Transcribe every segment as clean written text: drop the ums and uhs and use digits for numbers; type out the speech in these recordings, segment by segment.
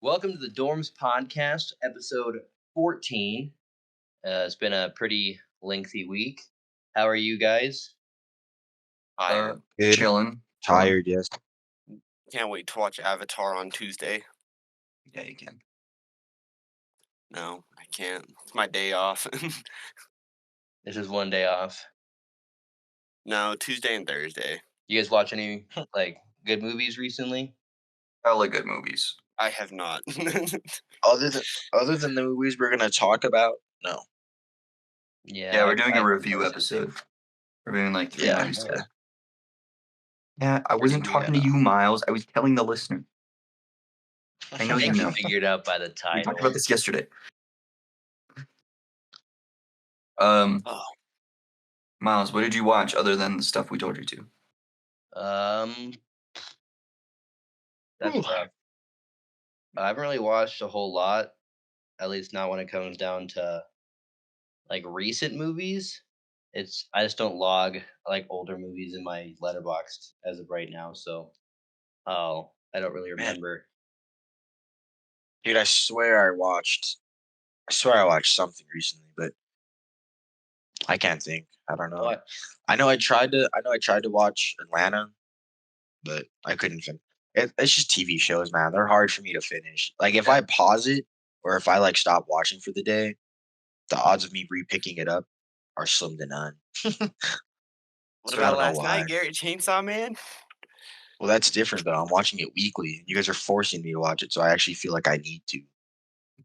Welcome to the Dorms Podcast, episode 14. It's been a pretty lengthy week. How are you guys? Tired. Good. Chilling. Tired, yes. Can't wait to watch Avatar on Tuesday. Yeah, you can. No, I can't. It's my day off. This is one day off. No, Tuesday and Thursday. You guys watch any good movies recently? Hella good movies. I have not. Other than the movies we're gonna talk about, no. Yeah, we're doing a review episode. We're doing like 3 movies today. Yeah, I wasn't talking to you, Miles. I was telling the listener. I know you know. Figured out by the title. We talked about this yesterday. Miles, what did you watch other than the stuff we told you to? That's tough. I haven't really watched a whole lot, at least not when it comes down to recent movies. I just don't log older movies in my letterboxd as of right now, so I don't really remember. Dude, I swear I watched something recently, but I can't think. I don't know. What? I know I tried to watch Atlanta, but I couldn't finish. It's just TV shows, man. They're hard for me to finish. If I pause it or if I stop watching for the day, the odds of me re-picking it up are slim to none. What about last night, Garrett Chainsaw Man? Well, that's different though. I'm watching it weekly. You guys are forcing me to watch it, so I actually feel like I need to.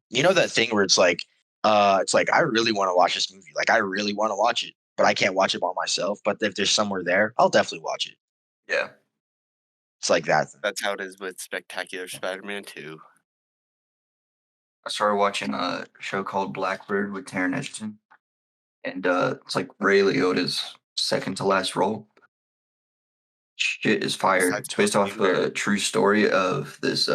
You know that thing where it's like I really want to watch this movie. I really want to watch it, but I can't watch it by myself. But if there's somewhere there, I'll definitely watch it. Yeah. It's like that. That's how it is with Spectacular Spider-Man 2. I started watching a show called Blackbird with Taron Egerton. And it's Ray Liotta's second to last role. Shit is fire. It's based off a true story of this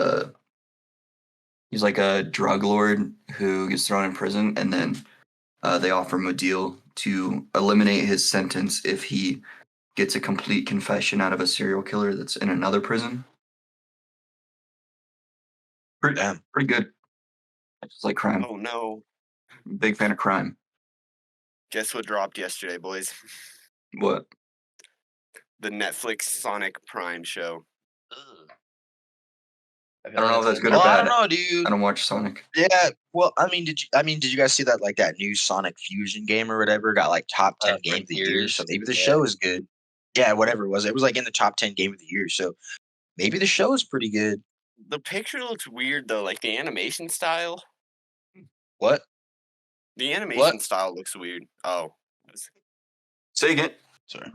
he's a drug lord who gets thrown in prison, and then they offer him a deal to eliminate his sentence if he gets a complete confession out of a serial killer that's in another prison. Pretty good. I just like crime. Oh no. Big fan of crime. Guess what dropped yesterday, boys? What? The Netflix Sonic Prime show. I don't know if that's good or bad. I don't know, dude. I don't watch Sonic. Yeah, well, did you guys see that that new Sonic Fusion game or whatever got top 10 game of the year? So maybe the show is good. Yeah, whatever it was. It was in the top 10 game of the year. So maybe the show is pretty good. The picture looks weird though, the animation style. What? The animation style looks weird. Oh. Say again. Sorry.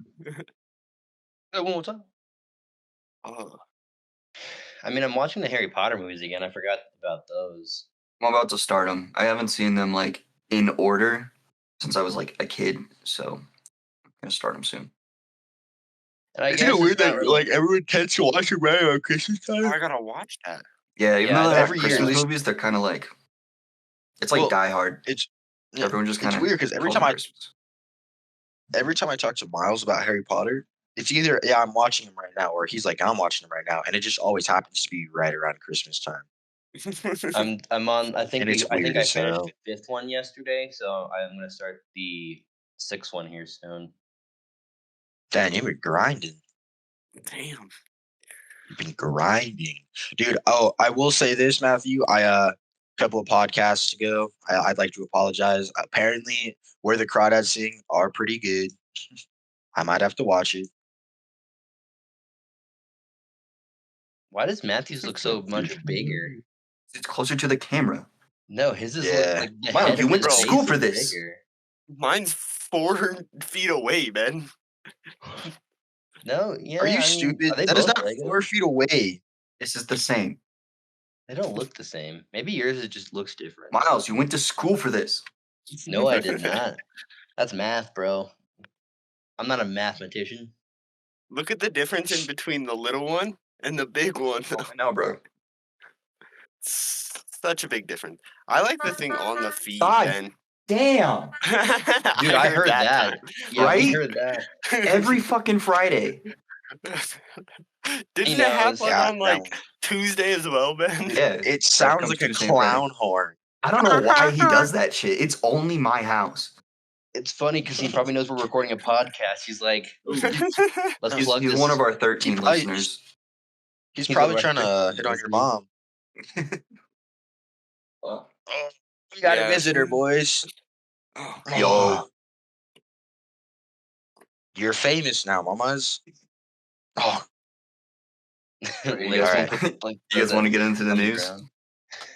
One more time. Oh. I'm watching the Harry Potter movies again. I forgot about those. I'm about to start them. I haven't seen them in order since I was a kid, so I'm gonna start them soon. Isn't it weird that everyone tends to watch it right around Christmas time? I gotta watch that. Yeah, even though they're every Christmas year, movies, they're kind of it's Die Hard. Everyone just kind of. It's weird because every time I talk to Miles about Harry Potter, it's either I'm watching him right now, or he's I'm watching him right now, and it just always happens to be right around Christmas time. I'm on. I think I finished so. the 5th one yesterday, so I'm gonna start the 6th one here soon. Dan, you were grinding. Damn. You've been grinding, dude. Oh, I will say this, Matthew. A couple of podcasts ago, I'd like to apologize. Apparently, Where the Crawdads Sing are pretty good. I might have to watch it. Why does Matthew's look so much bigger? It's closer to the camera. No, his is Wow, you went to school for this. Bigger. Mine's 4 feet away, man. No, yeah. Are you stupid? That is not 4 feet away. This is the same. They don't look the same. Maybe yours just looks different. Miles, you went to school for this. No, I did not. That's math, bro. I'm not a mathematician. Look at the difference in between the little one and the big one. I know, bro. Such a big difference. I like the thing on the feet, Ben. Damn. Dude, I heard that. Yeah, right? I heard that. Every fucking Friday. Didn't it knows. happen Yeah, on that one. Tuesday as well, Ben? Yeah. It sounds like a Tuesday and Friday. clown horn. I don't know why he does that shit. It's only my house. It's funny because he probably knows we're recording a podcast. He's like, "Ooh, let's He's plug this." one of our 13 probably- listeners. He's He's probably like, trying to hit on your mom. Oh, Oh, we got a Yes. visitor, boys. yo, You're famous now, mamas. Oh, Lips guys- and Alright. put, like, you guys want to get into the on news? ground.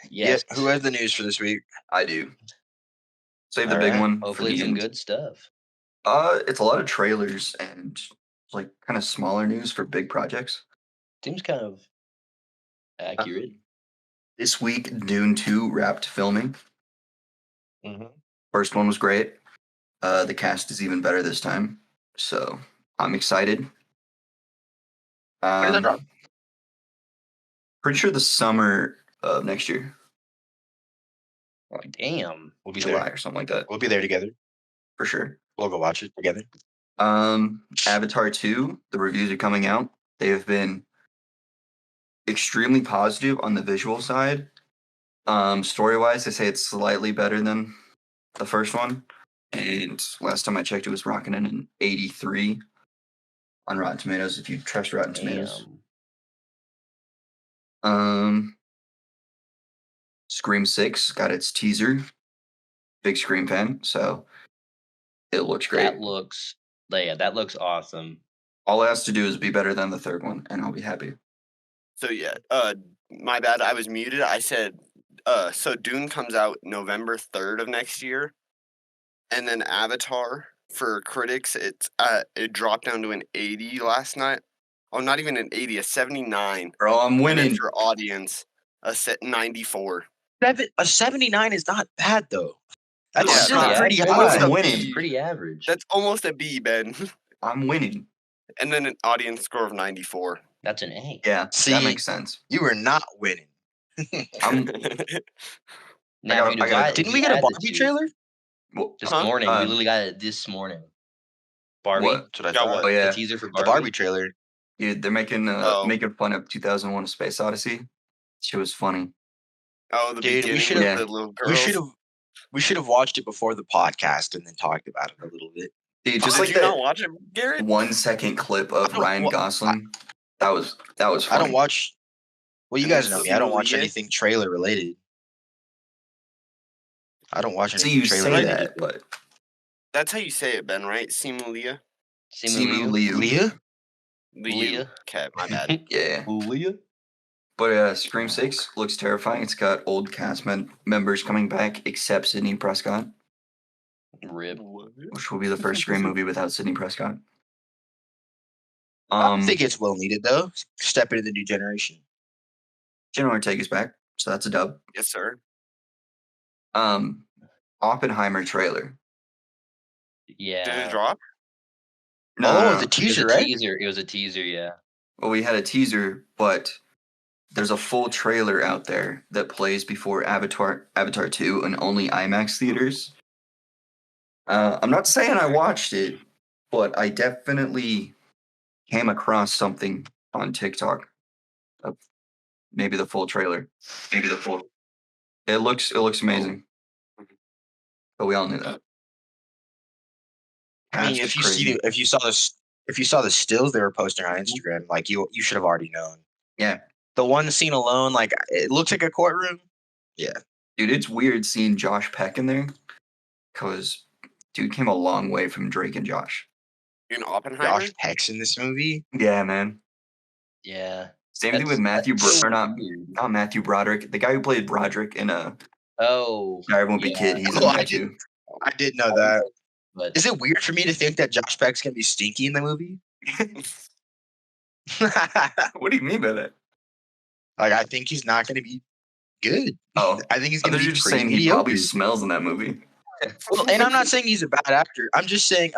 yes. Yes. Who has the news for this week? I do. Save the All big right. one. Hopefully, for it's the some end. good stuff. It's a lot of trailers and like kind of smaller news for big projects. Seems kind of accurate. This week, Dune 2 wrapped filming. Mm-hmm. First one was great. The cast is even better this time, so I'm excited. When did that drop? Pretty sure the summer of next year, Damn. We'll be July there. or something like that, We'll be there together. for sure. We'll go watch it together. Avatar 2, the reviews are coming out. They have been extremely positive on the visual side. Story-wise, they say it's slightly better than the first one. And last time I checked, it was rocking in an 83 on Rotten Tomatoes, if you trust Rotten Tomatoes. Damn. Scream 6 got its teaser. Big Scream fan, so it looks great. That looks awesome. All it has to do is be better than the third one, and I'll be happy. So yeah, my bad. I was muted. I said, so Dune comes out November 3rd of next year, and then Avatar for critics, it dropped down to an 80 last night. Oh, not even an 80, a 79. Bro, I'm And then winning. for audience, a 94. A 79 is not bad though. That's Yeah, still yeah, pretty it's high. I'm winning. It's pretty average. That's almost a B, Ben. I'm winning. And then an audience score of 94. That's an A. Yeah, See, that makes sense. You were not winning. I'm Now, I gotta- Didn't we get a Barbie trailer? well, this Huh? morning? We Um, literally got it this morning. Barbie. what? That's what I Got thought. what? Oh yeah, The teaser for The Barbie. Barbie trailer. yeah, they're making Oh. making fun of 2001: A Space Odyssey. Shit was funny. Oh, the Dude, we beginning should've- with the little girls. We should have watched it before the podcast and then talked about it a little bit. Dude, just Did like you not that watch it, Garrett? 1 second clip of don't Ryan wa- Gosling. That was funny. I don't watch. Well, you And guys then know me. I don't watch Celia. anything trailer related. I don't watch See, anything you trailer say related. that, but That's how you say it, Ben, right? Simu Leah? Simu Liu. Leah? Leah. Okay, my bad. Yeah. Leah. But Scream 6 looks terrifying. It's got old cast members coming back, except Sidney Prescott, Rip. which will be the first Scream movie without Sidney Prescott. I think it's well needed though. Step into the new generation. Jenna Ortega's back, so that's a dub. Yes, sir. Oppenheimer trailer. Yeah. Did it drop? No, Oh, no, no. the It was teaser, a right? teaser. It was a teaser. Yeah. Well, we had a teaser, but there's a full trailer out there that plays before Avatar 2 in only IMAX theaters. I'm not saying I watched it, but I definitely came across something on TikTok of maybe the full trailer. It looks amazing. But we all knew that. I mean, Cast is crazy. if you saw the stills they were posting on Instagram, like you should have already known. Yeah. The one scene alone, like it looks like a courtroom. Dude, it's weird seeing Josh Peck in there because dude came a long way from Drake and Josh. In Oppenheimer? Josh Peck's in this movie. Yeah, man. Yeah. Same thing with Matthew, so or not weird. Matthew Broderick, the guy who played Broderick in Oh. Sorry, Won't Be yeah. Kid. He's in Oh, there I too. I did know that. But Is it weird for me to think that Josh Peck's gonna be stinky in the movie? What do you mean by that? Like, I think he's not gonna be good. Oh, I think he's I gonna thought be you were just pretty saying he mediocre. probably smells in that movie. Well, and I'm not saying he's a bad actor. I'm just saying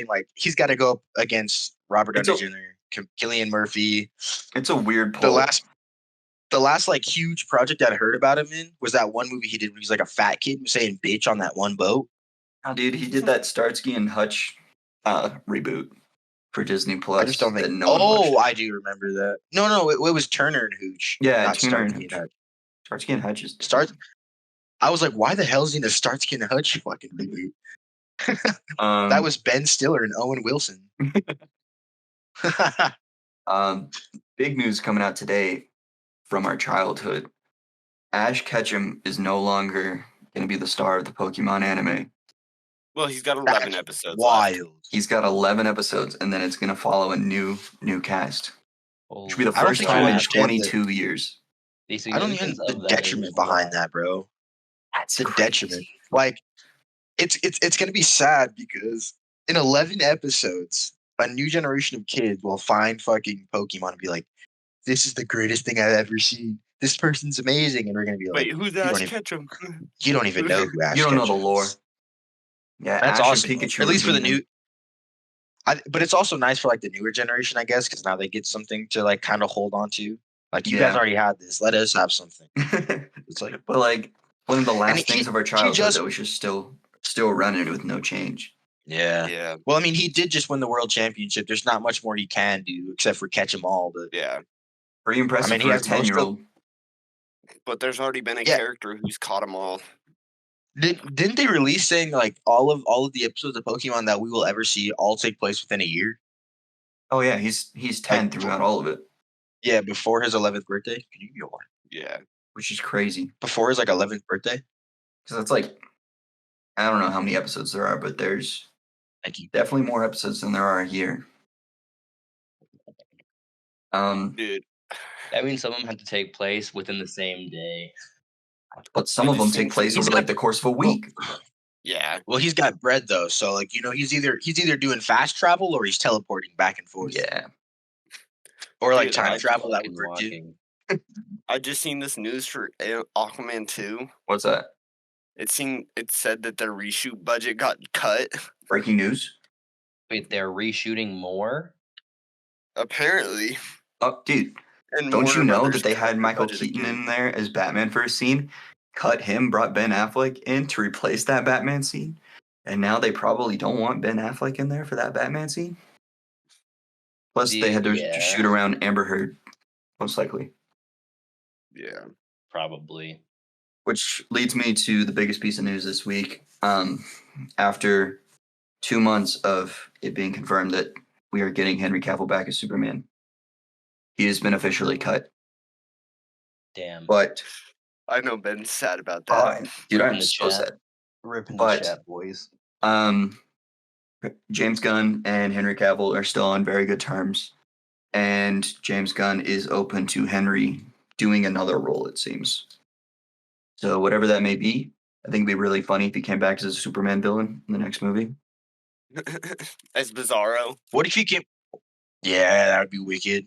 like he's got to go up against Robert It's Downey Jr., Cillian Murphy. It's a weird The pull. last like huge project I heard about him in was that one movie he did when he was like a fat kid who was saying bitch on that one boat. Oh, dude, he did that Starsky and Hutch reboot. for Disney I Plus just don't think. that no one watched. I do remember that. No, it was Turner and Hooch. Yeah, not Turner and Starsky Hooch. Hutch. Starsky and Hutch is I was like, why the hell is he in a Starsky and Hutch fucking reboot? That was Ben Stiller and Owen Wilson. Big news coming out today from our childhood. Ash Ketchum is no longer going to be the star of the Pokemon anime. Well, he's got 11 That's episodes left. wild. He's got 11 episodes, and then it's going to follow a new cast. Which will be the I don't first think you time in understand 22 years. The I don't even significance the of that is detriment behind wild. that, bro. That's The crazy. detriment. Like, it's gonna be sad because in 11 episodes, a new generation of kids will find fucking Pokemon and be like, "This is the greatest thing I've ever seen. This person's amazing," and we're gonna be like, Wait, who's "You Ash don't even, Ketchum? you don't even know who Ash You don't know the Ketchum lore. is." Yeah, That's Ash awesome. and Pikachu. At least for the leaving. new. But it's also nice for like the newer generation, I guess, because now they get something to like kind of hold on to. Like you guys already had this. Let us have something. It's like, but like one of the last he- things of our he childhood just- that was just still running with no change. yeah. Yeah, Well, I mean, he did just win the world championship. There's not much more he can do except for catch them all. But yeah. Pretty impressive I mean, he for a has most of- 10-year-old. But there's already been a Yeah. character who's caught them all. Didn't they release saying like all of the episodes of Pokemon that we will ever see all take place within a year? Oh yeah, he's 10 throughout all of it, Yeah, before his 11th birthday. Can you go on? Yeah. which is crazy. Before his like 11th birthday. Because that's like, I don't know how many episodes there are, but there's Thank you. definitely more episodes than there are here. Dude, That means some of them have to take place within the same day. But some I of them just take seen place some- over like the course of a week. yeah. Well, he's got bread though, so like he's either doing fast travel or he's teleporting back and forth. Yeah. Or like Dude, time I travel that Fucking would work too. walking. I just seen this news for Aquaman 2. What's that? It said that their reshoot budget got cut. Breaking news? Wait, they're reshooting more? Apparently. Oh, dude. And Don't Warner you know Brothers that they cut had their Michael budget Keaton again. in there as Batman for a scene, cut him, brought Ben Affleck in to replace that Batman scene, and now they probably don't want Ben Affleck in there for that Batman scene? Plus, they had to Yeah. shoot around Amber Heard, most likely. Yeah. Probably. Which leads me to the biggest piece of news this week. After 2 months of it being confirmed that we are getting Henry Cavill back as Superman, he has been officially cut. Damn. But I know Ben's sad about that. dude, Rip I'm in the so chat. sad. Ripping But- the chat, boys. James Gunn and Henry Cavill are still on very good terms, and James Gunn is open to Henry doing another role, it seems. So whatever that may be, I think it'd be really funny if he came back as a Superman villain in the next movie. As Bizarro. What if he came? Yeah, that would be wicked.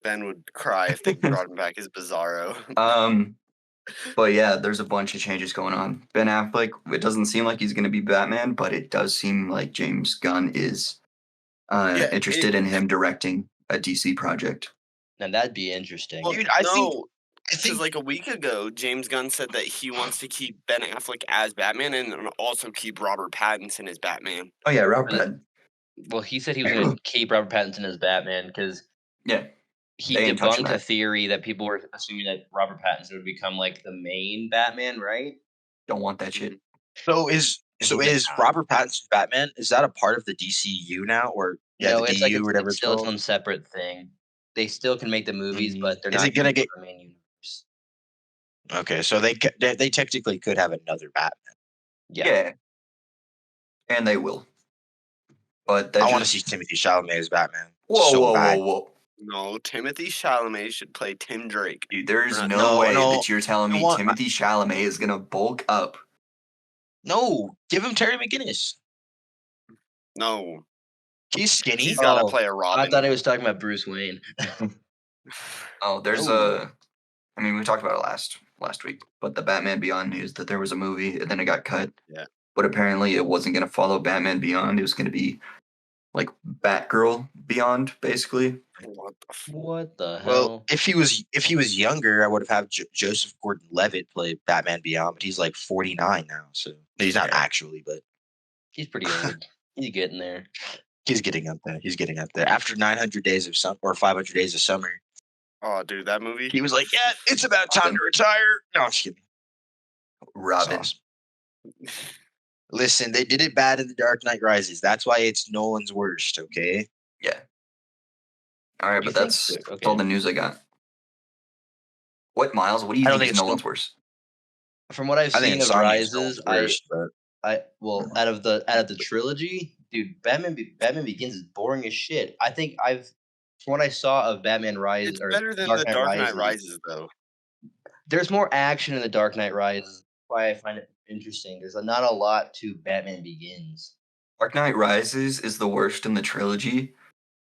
Ben would cry if they brought him back as Bizarro. But yeah, there's a bunch of changes going on. Ben Affleck, it doesn't seem like he's going to be Batman, but it does seem like James Gunn is interested in him directing a DC project. Now that'd be interesting. Well, Dude, I no, think because like a week ago, James Gunn said that he wants to keep Ben Affleck as Batman and also keep Robert Pattinson as Batman. Oh yeah, Robert Really? Pattinson. Well, he said he was going to keep Robert Pattinson as Batman because Yeah, he they ain't touching debunked a that. theory that people were assuming that Robert Pattinson would become like the main Batman, right? Don't want that shit. so. Is Robert Pattinson's Batman? Is that a part of the DCU now, or No, the it's DU, like whatever it's it's still its called? own separate thing. They still can make the movies, but they're Is not it gonna using get- the main universe. Okay, so they technically could have another Batman. Yeah. And they will. But that I want to see Timothy Chalamet as Batman. Whoa, so whoa, bad. whoa, whoa. No, Timothy Chalamet should play Tim Drake. Dude, there is No, no way no, that you're telling I me want- Timothy Chalamet is going to bulk up. No, give him Terry McGinnis. No, He's skinny. he's got to Oh, play a Robin. I thought he was talking about Bruce Wayne. Oh, there's No. I mean, we talked about it last week, but the Batman Beyond news that there was a movie and then it got cut. Yeah. But apparently it wasn't going to follow Batman Beyond. It was going to be like Batgirl Beyond, basically. What the f- What the hell? Well, if he was younger, I would have had Joseph Gordon-Levitt play Batman Beyond, but he's like 49 now, so he's not actually, but He's pretty old. He's getting there. He's getting up there. He's getting up there. After 900 days of summer or 500 days of summer, Oh, dude, that movie. he was like, "Yeah, it's about time to retire." No, I'm just kidding. It's Robin. awesome. Listen, they did it bad in The Dark Knight Rises. That's why it's Nolan's worst. Okay. Yeah. All right, You but think that's so? that's all the news I got. What, Miles? What do you I don't think think is it's Nolan's worst? From what I've I think seen of Insomnia's Nolan's Rises, worst, but out of the trilogy, dude, Batman Begins is boring as shit. I think from what I saw of Batman Rise It's or better than Dark The Knight Dark Knight Rises, Rises, though. there's more action in the Dark Knight Rises. That's why I find it interesting. There's not a lot to Batman Begins. Dark Knight Rises is the worst in the trilogy,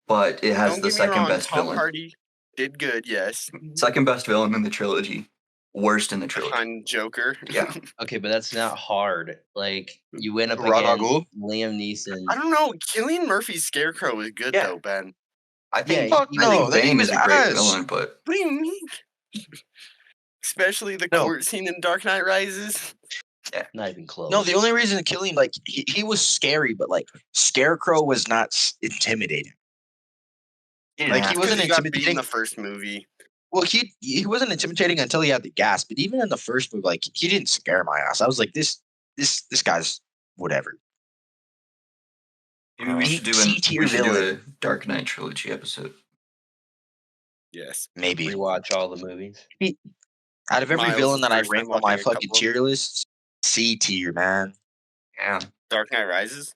but it has Don't the get me second wrong, best Tom villain. Hardy did good, yes. Second best villain in the trilogy. Worst in the trilogy. Behind Joker. Yeah. Okay, but that's not hard. Like you went up Ra's al against Ghul? Liam Neeson. I don't know. Cillian Murphy's Scarecrow is good, Yeah. though, Ben. I think Yeah, fuck he I no, think that Bane game is is a great ass. villain, but What do you mean? Especially the No. court scene in Dark Knight Rises. not even close. No, the only reason Killing like he was scary, but like Scarecrow was not intimidating. Like he wasn't Because he got beat in intimidating. the first movie. Well, he wasn't intimidating until he had the gas. But even in the first movie, like he didn't scare my ass. I was like, this guy's whatever. maybe we should do C-tier a villain. Dark Knight trilogy episode. Yes. Maybe rewatch all the movies. out of every Miles' villain that I first time rank on my watching a fucking couple of- tier list, C tier, man. Yeah. Dark Knight Rises?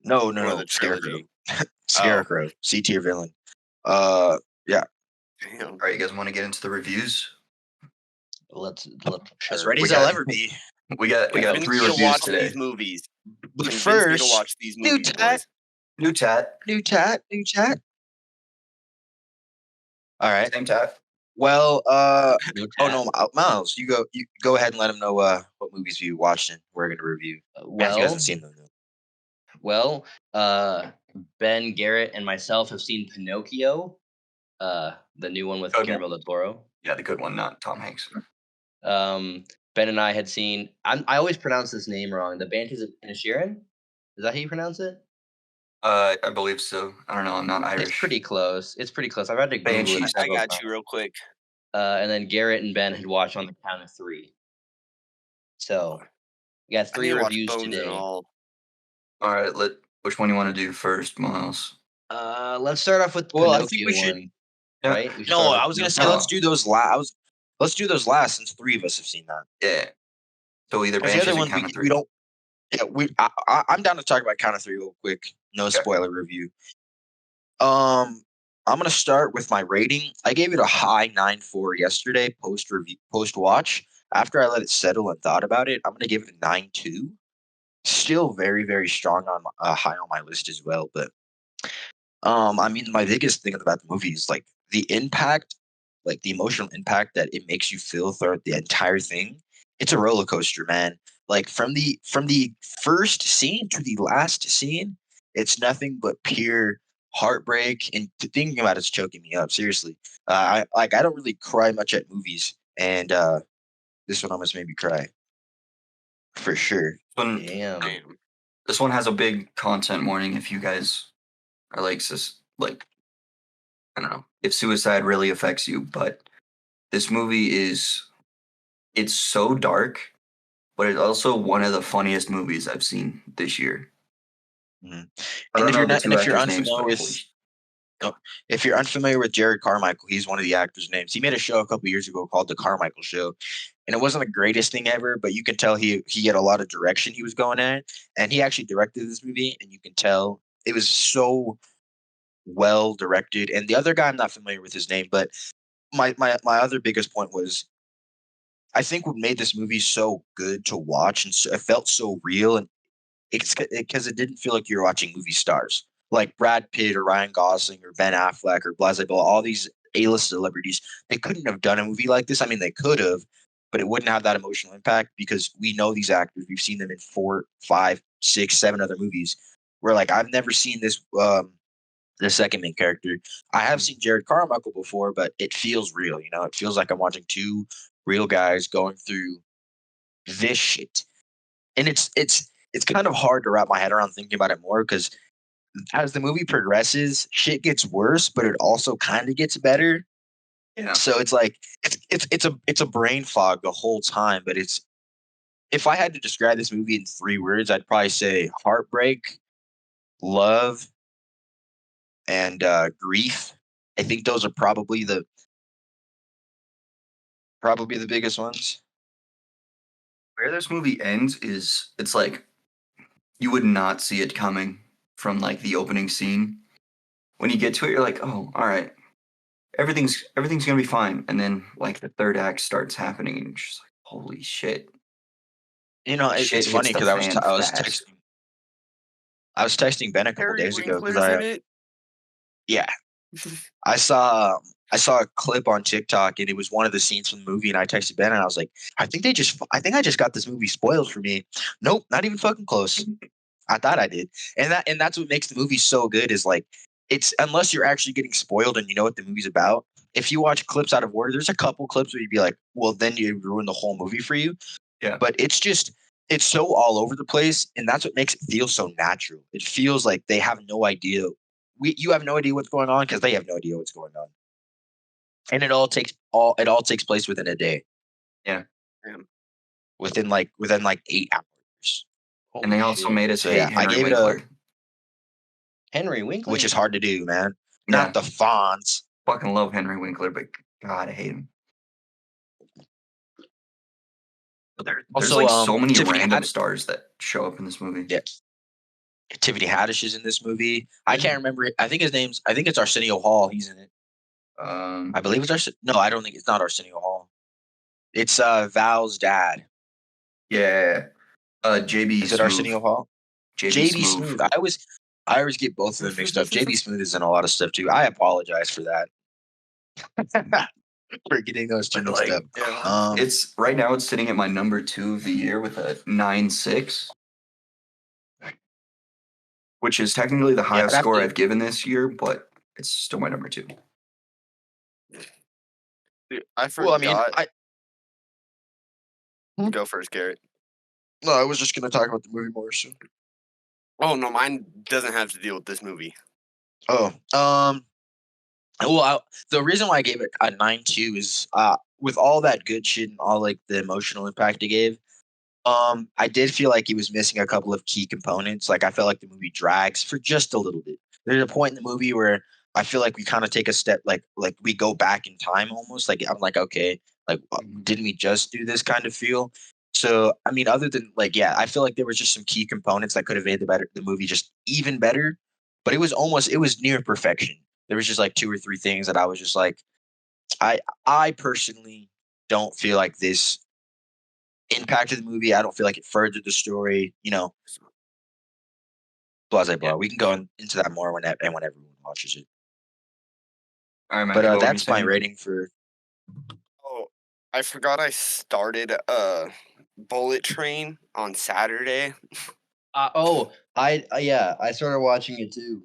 No, Or the Scarecrow. trilogy? Scarecrow, C tier villain. Yeah. Damn. All right, you guys want to get into the reviews? Let's As sure. ready We as I'll got- ever be. We got Convince 3 me to reviews watch today. these movies. But Convince me to first, watch these new movies, tat, boys. New tat. new chat. All right. Same tat. Well, No oh tat. no, Miles, you go ahead and let them know what movies you watched and we're gonna review. If you hasn't seen them. Well, Ben, Garrett, and myself have seen Pinocchio, the new one with Okay. Guillermo del Toro. Yeah, the good one, not Tom Hanks. Ben and I had seen. I always pronounce this name wrong. The Banshees of Inisherin. Is that how you pronounce it? I believe so. I don't know. I'm not Irish. It's pretty close. I've had to Google Banshees. it. I several got times. you real quick. And then Garrett and Ben had watched on the count of 3. So we got I 3 need to watch reviews Bones today. and all. All right, which one you want to do first, Miles? Let's start off with the Well, I Pinocchio think we should- one. Yeah. Right? We should No, start with I was gonna say Pinocchio. let's do those last. Let's do those last since 3 of us have seen that. Yeah. So either 'Cause Banshees the other or ones Count of we Three. don't. Yeah, I'm down to talk about Count of 3 real quick. No Okay. spoiler review. I'm gonna start with my rating. I gave it a high 9.4 yesterday post watch. After I let it settle and thought about it, I'm gonna give it a 9.2. Still very very strong on high on my list as well. But I mean, my biggest thing about the movie is like the impact, like the emotional impact that it makes you feel throughout the entire thing. It's a roller coaster, man. Like from the first scene to the last scene, it's nothing but pure heartbreak. And thinking about it's choking me up. Seriously, I don't really cry much at movies, and this one almost made me cry for sure. Damn. This one has a big content warning if you guys are like I don't know if suicide really affects you, but this movie it's so dark, but it's also one of the funniest movies I've seen this year. Mhm. I don't know the two if you're actors' names, unfamiliar but with if you're unfamiliar with Jared Carmichael, he's one of the actors' names. He made a show a couple years ago called The Carmichael Show, and it wasn't the greatest thing ever, but you can tell he had a lot of direction he was going in, and he actually directed this movie, and you can tell it was so well directed. And the other guy, I'm not familiar with his name, but my other biggest point was I think what made this movie so good to watch and it felt so real, and it's because it didn't feel like you were watching movie stars like Brad Pitt or Ryan Gosling or Ben Affleck or Blah Blah. All these A-list celebrities, they couldn't have done a movie like this. I mean, they could have, but it wouldn't have that emotional impact because we know these actors. We've seen them in 4, 5, 6, 7 other movies. We're like, I've never seen this. The second main character. I have seen Jared Carmichael before, but it feels real. You know, it feels like I'm watching 2 real guys going through this shit, and it's kind of hard to wrap my head around thinking about it more because as the movie progresses, shit gets worse, but it also kind of gets better. Yeah. So it's like it's a brain fog the whole time. But it's if I had to describe this movie in 3 words, I'd probably say heartbreak, love, and grief. I think those are probably the biggest ones. Where this movie ends is it's like you would not see it coming from like the opening scene. When you get to it, you're like, oh, all right, everything's gonna be fine. And then like the third act starts happening, and you're just like, holy shit, You know, shit it's hits funny the because fan I was fast. texting Ben a couple Harry days ago because Winkler's in it. yeah I saw a clip on TikTok and it was one of the scenes from the movie and I texted Ben and I was like, I think I just got this movie spoiled for me. Nope, not even fucking close. I thought I did. And that's what makes the movie so good is like it's unless you're actually getting spoiled and you know what the movie's about. If you watch clips out of order, there's a couple clips where you'd be like, well, then you ruin the whole movie for you. Yeah. But it's so all over the place, and that's what makes it feel so natural. It feels like they have no idea. You have no idea what's going on because they have no idea what's going on, and it all takes place within a day. Yeah. Within like 8 hours. And they Holy also shit. mate us So hate yeah, I Henry gave it a Winkler. Henry Winkler, which is hard to do, man. Yeah. Not the Fonz. Fucking love Henry Winkler, but God, I hate him. But there's Also, like so many Tiffany random stars that show up in this movie. Yeah. Tiffany Haddish is in this movie. I can't remember it. I think it's Arsenio Hall. He's in it. I believe it's No, I don't think it's not Arsenio Hall. It's Val's dad. Yeah. JB Is it Smoove. Arsenio Hall? JB Smoove. Smooth. I always get both of them mixed up. JB Smooth is in a lot of stuff too. I apologize for that. For getting those two But mixed like, up. it's right now it's sitting at my number 2 of the year with a 9.6, which is technically the highest score I've given this year, but it's still my number 2. Dude, I forgot. Well, I mean, Go first, Garrett. No, I was just going to talk about the movie more soon. Oh no, mine doesn't have to deal with this movie. Oh, the reason why I gave it a 9.2 is with all that good shit and all like the emotional impact it gave. I did feel like he was missing a couple of key components. Like I felt like the movie drags for just a little bit. There's a point in the movie where I feel like we kind of take a step, like we go back in time almost. Like I'm like, okay, like didn't we just do this kind of feel? So I mean, other than like, yeah, I feel like there was just some key components that could have made the movie just even better. But it was near perfection. There was just like 2 or 3 things that I was just like, I personally don't feel like this impacted the movie. I don't feel like it furthered the story. You know, blase blah. We can go into that more when everyone watches it. All right, Matthew, but that's my rating for. Oh, I forgot I started Bullet Train on Saturday. I started watching it too.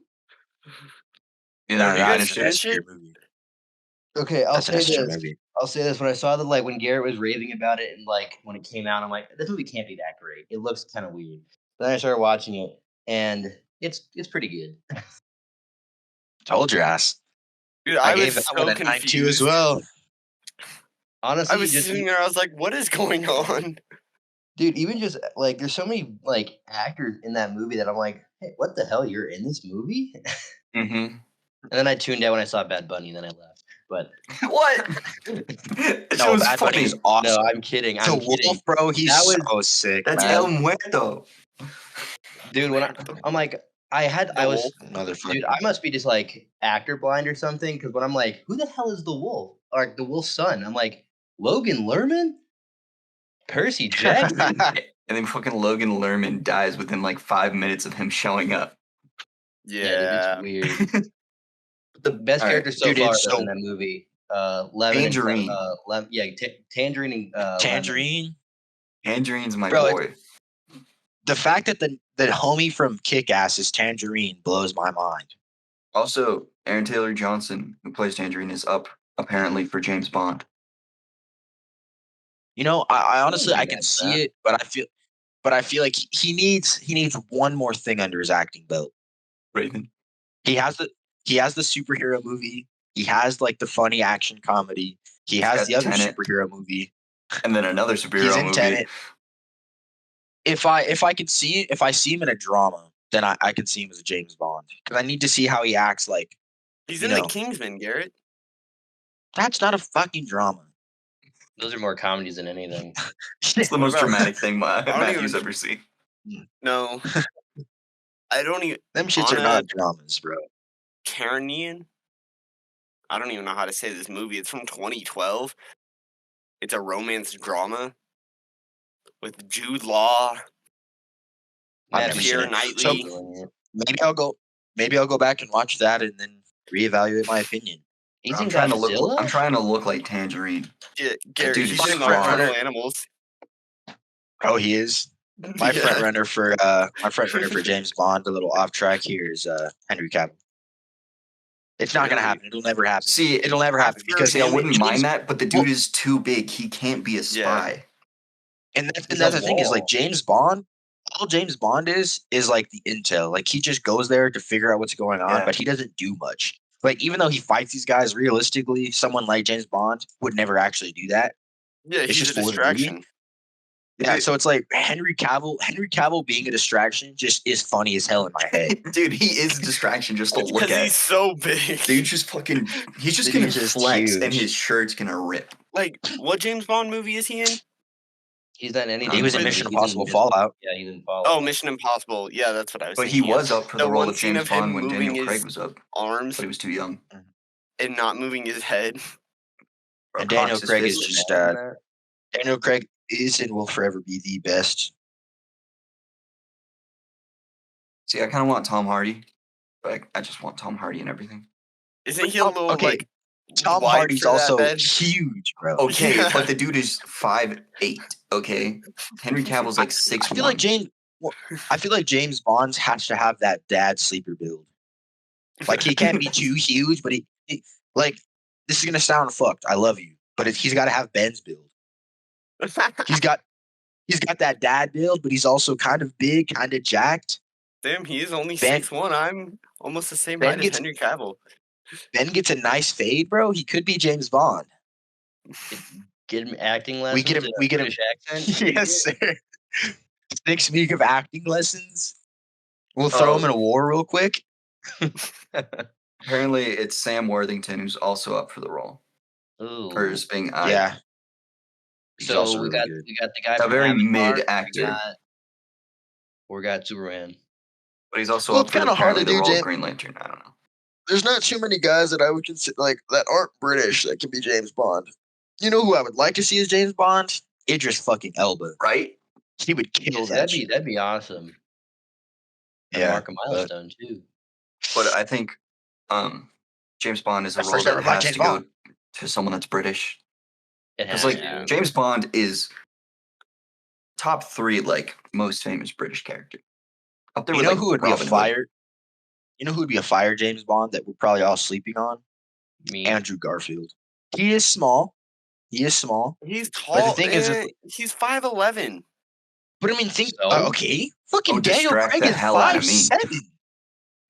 That's an S tier movie. Okay, I'll say this. When I saw when Garrett was raving about it and like when it came out, I'm like, this movie can't be that great. It looks kind of weird. Then I started watching it, and it's pretty good. Told your ass. Dude, I was so confused. 9.2 as well. Honestly, I was sitting there. I was like, "What is going on?" Dude, even just like there's so many like actors in that movie that I'm like, hey, what the hell? You're in this movie? Mm-hmm. And then I tuned out when I saw Bad Bunny, and then I left. But what? No, Bad Bunny is awesome. No, I'm kidding. I'm kidding. Wolf, bro, he's so sick. That's El Muerto. Dude, when I'm like, dude, I must be just like actor blind or something. Because when I'm like, who the hell is the wolf? Or the wolf's son? I'm like, Logan Lerman? Percy Jackson? And then fucking Logan Lerman dies within like 5 minutes of him showing up. Yeah, dude, it's weird. The best character so far in that movie, Tangerine. Tangerine. Tangerine. Tangerine's my boy. The fact that the homie from Kick-Ass is Tangerine blows my mind. Also, Aaron Taylor Johnson, who plays Tangerine, is up apparently for James Bond. You know, I honestly I can see it, but I feel like he needs one more thing under his acting belt. Raven. He has the superhero movie. He has like the funny action comedy. He has got the other Tenet. superhero movie. And then another He's superhero in movie. Tenet. If I see him in a drama, then I could see him as a James Bond because I need to see how he acts. Like He's you in The know, Kingsman, Garrett. that's not a fucking drama. Those are more comedies than anything. It's the What most about- dramatic thing don't Matthew's even- ever seen. No. I don't even. Them shits are Anna not dramas, bro. Karenina? I don't even know how to say this movie. It's from 2012. It's a romance drama with Jude Law, I've never Matt, seen Keira it. Knightley. So maybe I'll go back and watch that and then reevaluate my opinion. He's I'm in trying Godzilla. to look like Tangerine. Garrett, dude he's is in All strong. Criminal Animals. Oh, he is. My Yeah. front runner for James Bond. A little off track here is Henry Cavill. It's not gonna Really? happen. It'll never happen. See, It'll never happen after because I wouldn't James- mind that, but the dude is too big. He can't be a spy. And He's that's a the thing is like wall. James Bond. All James Bond is like the intel. Like he just goes there to figure out what's going on, Yeah. but he doesn't do much. Like even though he fights these guys realistically, someone like James Bond would never actually do that. Yeah, It's he's just a for the movie. distraction. Yeah, so it's like Henry Cavill being a distraction just is funny as hell in my head. Dude, he is a distraction just to look Because at. he's so big. Dude, just fucking. He's just Dude, gonna he's just flex, and huge. his shirt's gonna rip. Like, what James Bond movie is he in? He's not in anything. He was in good. Mission He's Impossible Mission- Fallout. Yeah, he's in Fallout. Oh, Mission Impossible. Yeah, that's what I was But he thinking was of. up for The the role one of scene James of him Bond when moving Daniel his Craig was up, arms but he was too young. and not moving his head. Bro, And Daniel cocks his Craig is fist. just Daniel Craig is and will forever be the best. See, I kind of want Tom Hardy, but I just want Tom Hardy and everything. Isn't he a little, Okay, like, Tom wide Hardy's for that also bed? huge, bro. Okay, Yeah. but the dude is 5'8". Okay, Henry Cavill's like 6'1". I feel like James Bond has to have that dad sleeper build. Like he can't be too huge, but he like this is gonna sound fucked. I love you, but he's got to have Ben's build. He's got that dad build, but he's also kind of big, kind of jacked. Damn, he is only Ben- 6'1". I'm almost the same Ben height as gets- Henry Cavill. Ben gets a nice fade, bro. He could be James Bond. Get him acting lessons. We get him. We get him. British accent. Yes, sir. 6 weeks of acting lessons. We'll throw him in a war real quick. Apparently, it's Sam Worthington who's also up for the role, Ooh. or is being eyed. Yeah. He's So also we really got good. the guy A from very Avatar, mid we actor. got Superman. But he's also Well, up it's for kinda hard to apparently the do, role of James. Green Lantern. I don't know. There's not too many guys that I would consider like that aren't British that can be James Bond. You know who I would like to see as James Bond? Idris fucking Elba. Right? He would kill that. That'd be awesome. And Yeah, mark a milestone too. But I think James Bond is a That's role first ever that black has James to go Bond. to someone that's British. It Because has like to. James Bond is top 3 like most famous British character. Up there You with know like who would be a Robin Hood. fire? You know who would be a fire James Bond that we're probably all sleeping on? Me. Andrew Garfield. He is small. He's the tall. thing is, He's 5'11". But I mean, think. So? Okay, fucking Oh, Daniel distract Craig the is hell out of me.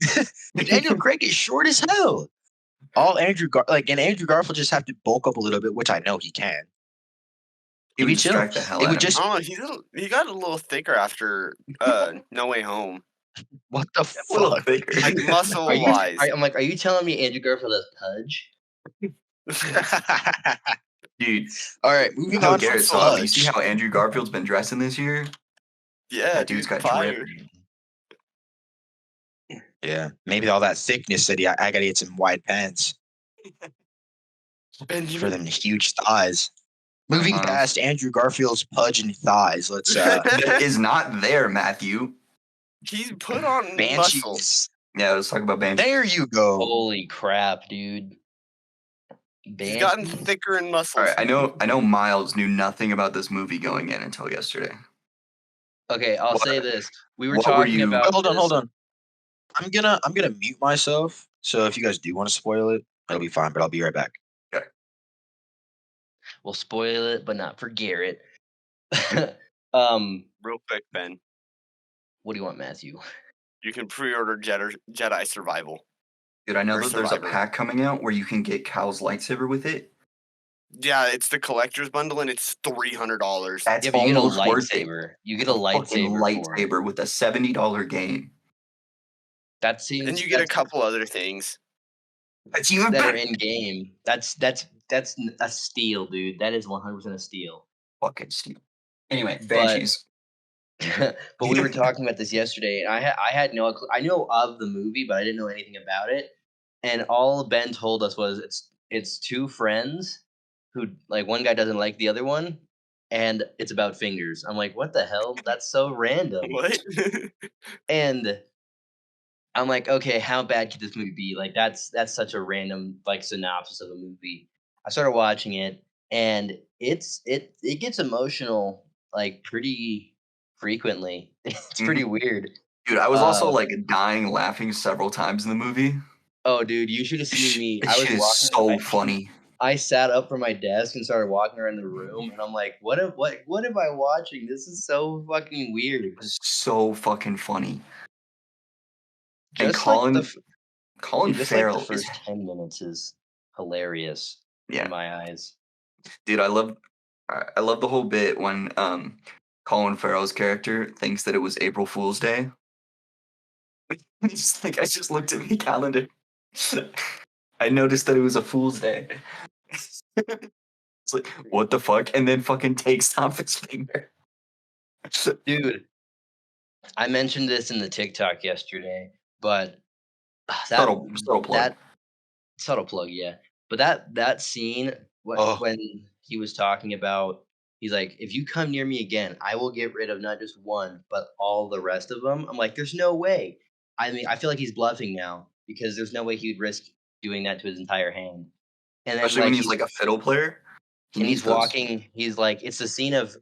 5'7". Daniel Craig is short as hell. All Andrew Garfield just have to bulk up a little bit, which I know he can. He would He'd be chill. distract the hell It out would of me. just- I don't know. He got a little thicker after No Way Home. What the A little fuck? thicker. Like muscle Are you? wise. I'm like, are you telling me Andrew Garfield has Pudge? Dude, All right, moving how on from Garrett saw. You Pudge. see how Andrew Garfield's been dressing this year? Yeah, That dude's got fire. drip. Yeah, maybe all that thickness that I gotta get some wide pants for Benjamin. them huge thighs. Moving Uh-huh. past Andrew Garfield's pudge and thighs, let's That is not there, Matthew. He's put on muscle. Banshees. Yeah, let's talk about Banshees. There you go. Holy crap, dude! He's gotten Banshees? thicker in muscles. All right, I know Miles knew nothing about this movie going in until yesterday. Okay, I'll What- say this: we were what were talking you- about. Hold this. on. I'm gonna mute myself. So if you guys do want to spoil it, it'll be fine. But I'll be right back. We'll spoil it, but not for Garrett. Real quick, Ben. What do you want, Matthew? You can pre-order Jedi Survival. Dude, I know Or that there's a Survivor. pack coming out where you can get Cal's lightsaber with it. Yeah, it's the collector's bundle, and it's $300. That's Yeah, but you get a almost worth it. lightsaber. You get It's a a fucking lightsaber for it. lightsaber with a $70 game. That seems And you get a couple other things. That's even that are better. in game. That's a steal, dude. That is 100% a steal. Fucking steal. Anyway, Banshees. But we were talking about this yesterday, and I had no clue. I know of the movie, but I didn't know anything about it. And all Ben told us was it's two friends who, like, one guy doesn't like the other one, and it's about fingers. I'm like, what the hell? That's so random. What? And I'm like, okay, how bad could this movie be? Like, that's such a random, like, synopsis of a movie. I started watching it, and it gets emotional, like, pretty frequently. It's pretty weird. Dude, I was also Uh, like dying laughing several times in the movie. Oh, dude, you should have seen me. This I was shit is walking. so funny. I sat up from my desk and started walking around the room, and I'm like, what am I watching? This is so fucking weird. It's so fucking funny. And Just like Colin the Farrell first is 10 minutes is hilarious in my eyes. dude, I love the whole bit when Colin Farrell's character thinks that it was April Fool's Day. He's like, I just looked at my calendar. I noticed that it was a Fool's Day. It's like, what the fuck? And then fucking takes off his finger. Dude, I mentioned this in the TikTok yesterday, but Subtle plug. that subtle plug, yeah. But that scene when he was talking about, he's like, if you come near me again, I will get rid of not just one, but all the rest of them. I'm like, there's no way. I mean, I feel like he's bluffing now because there's no way he would risk doing that to his entire hand. And then, Especially when he's like a fiddle player. and he's walking. He's like, it's the scene of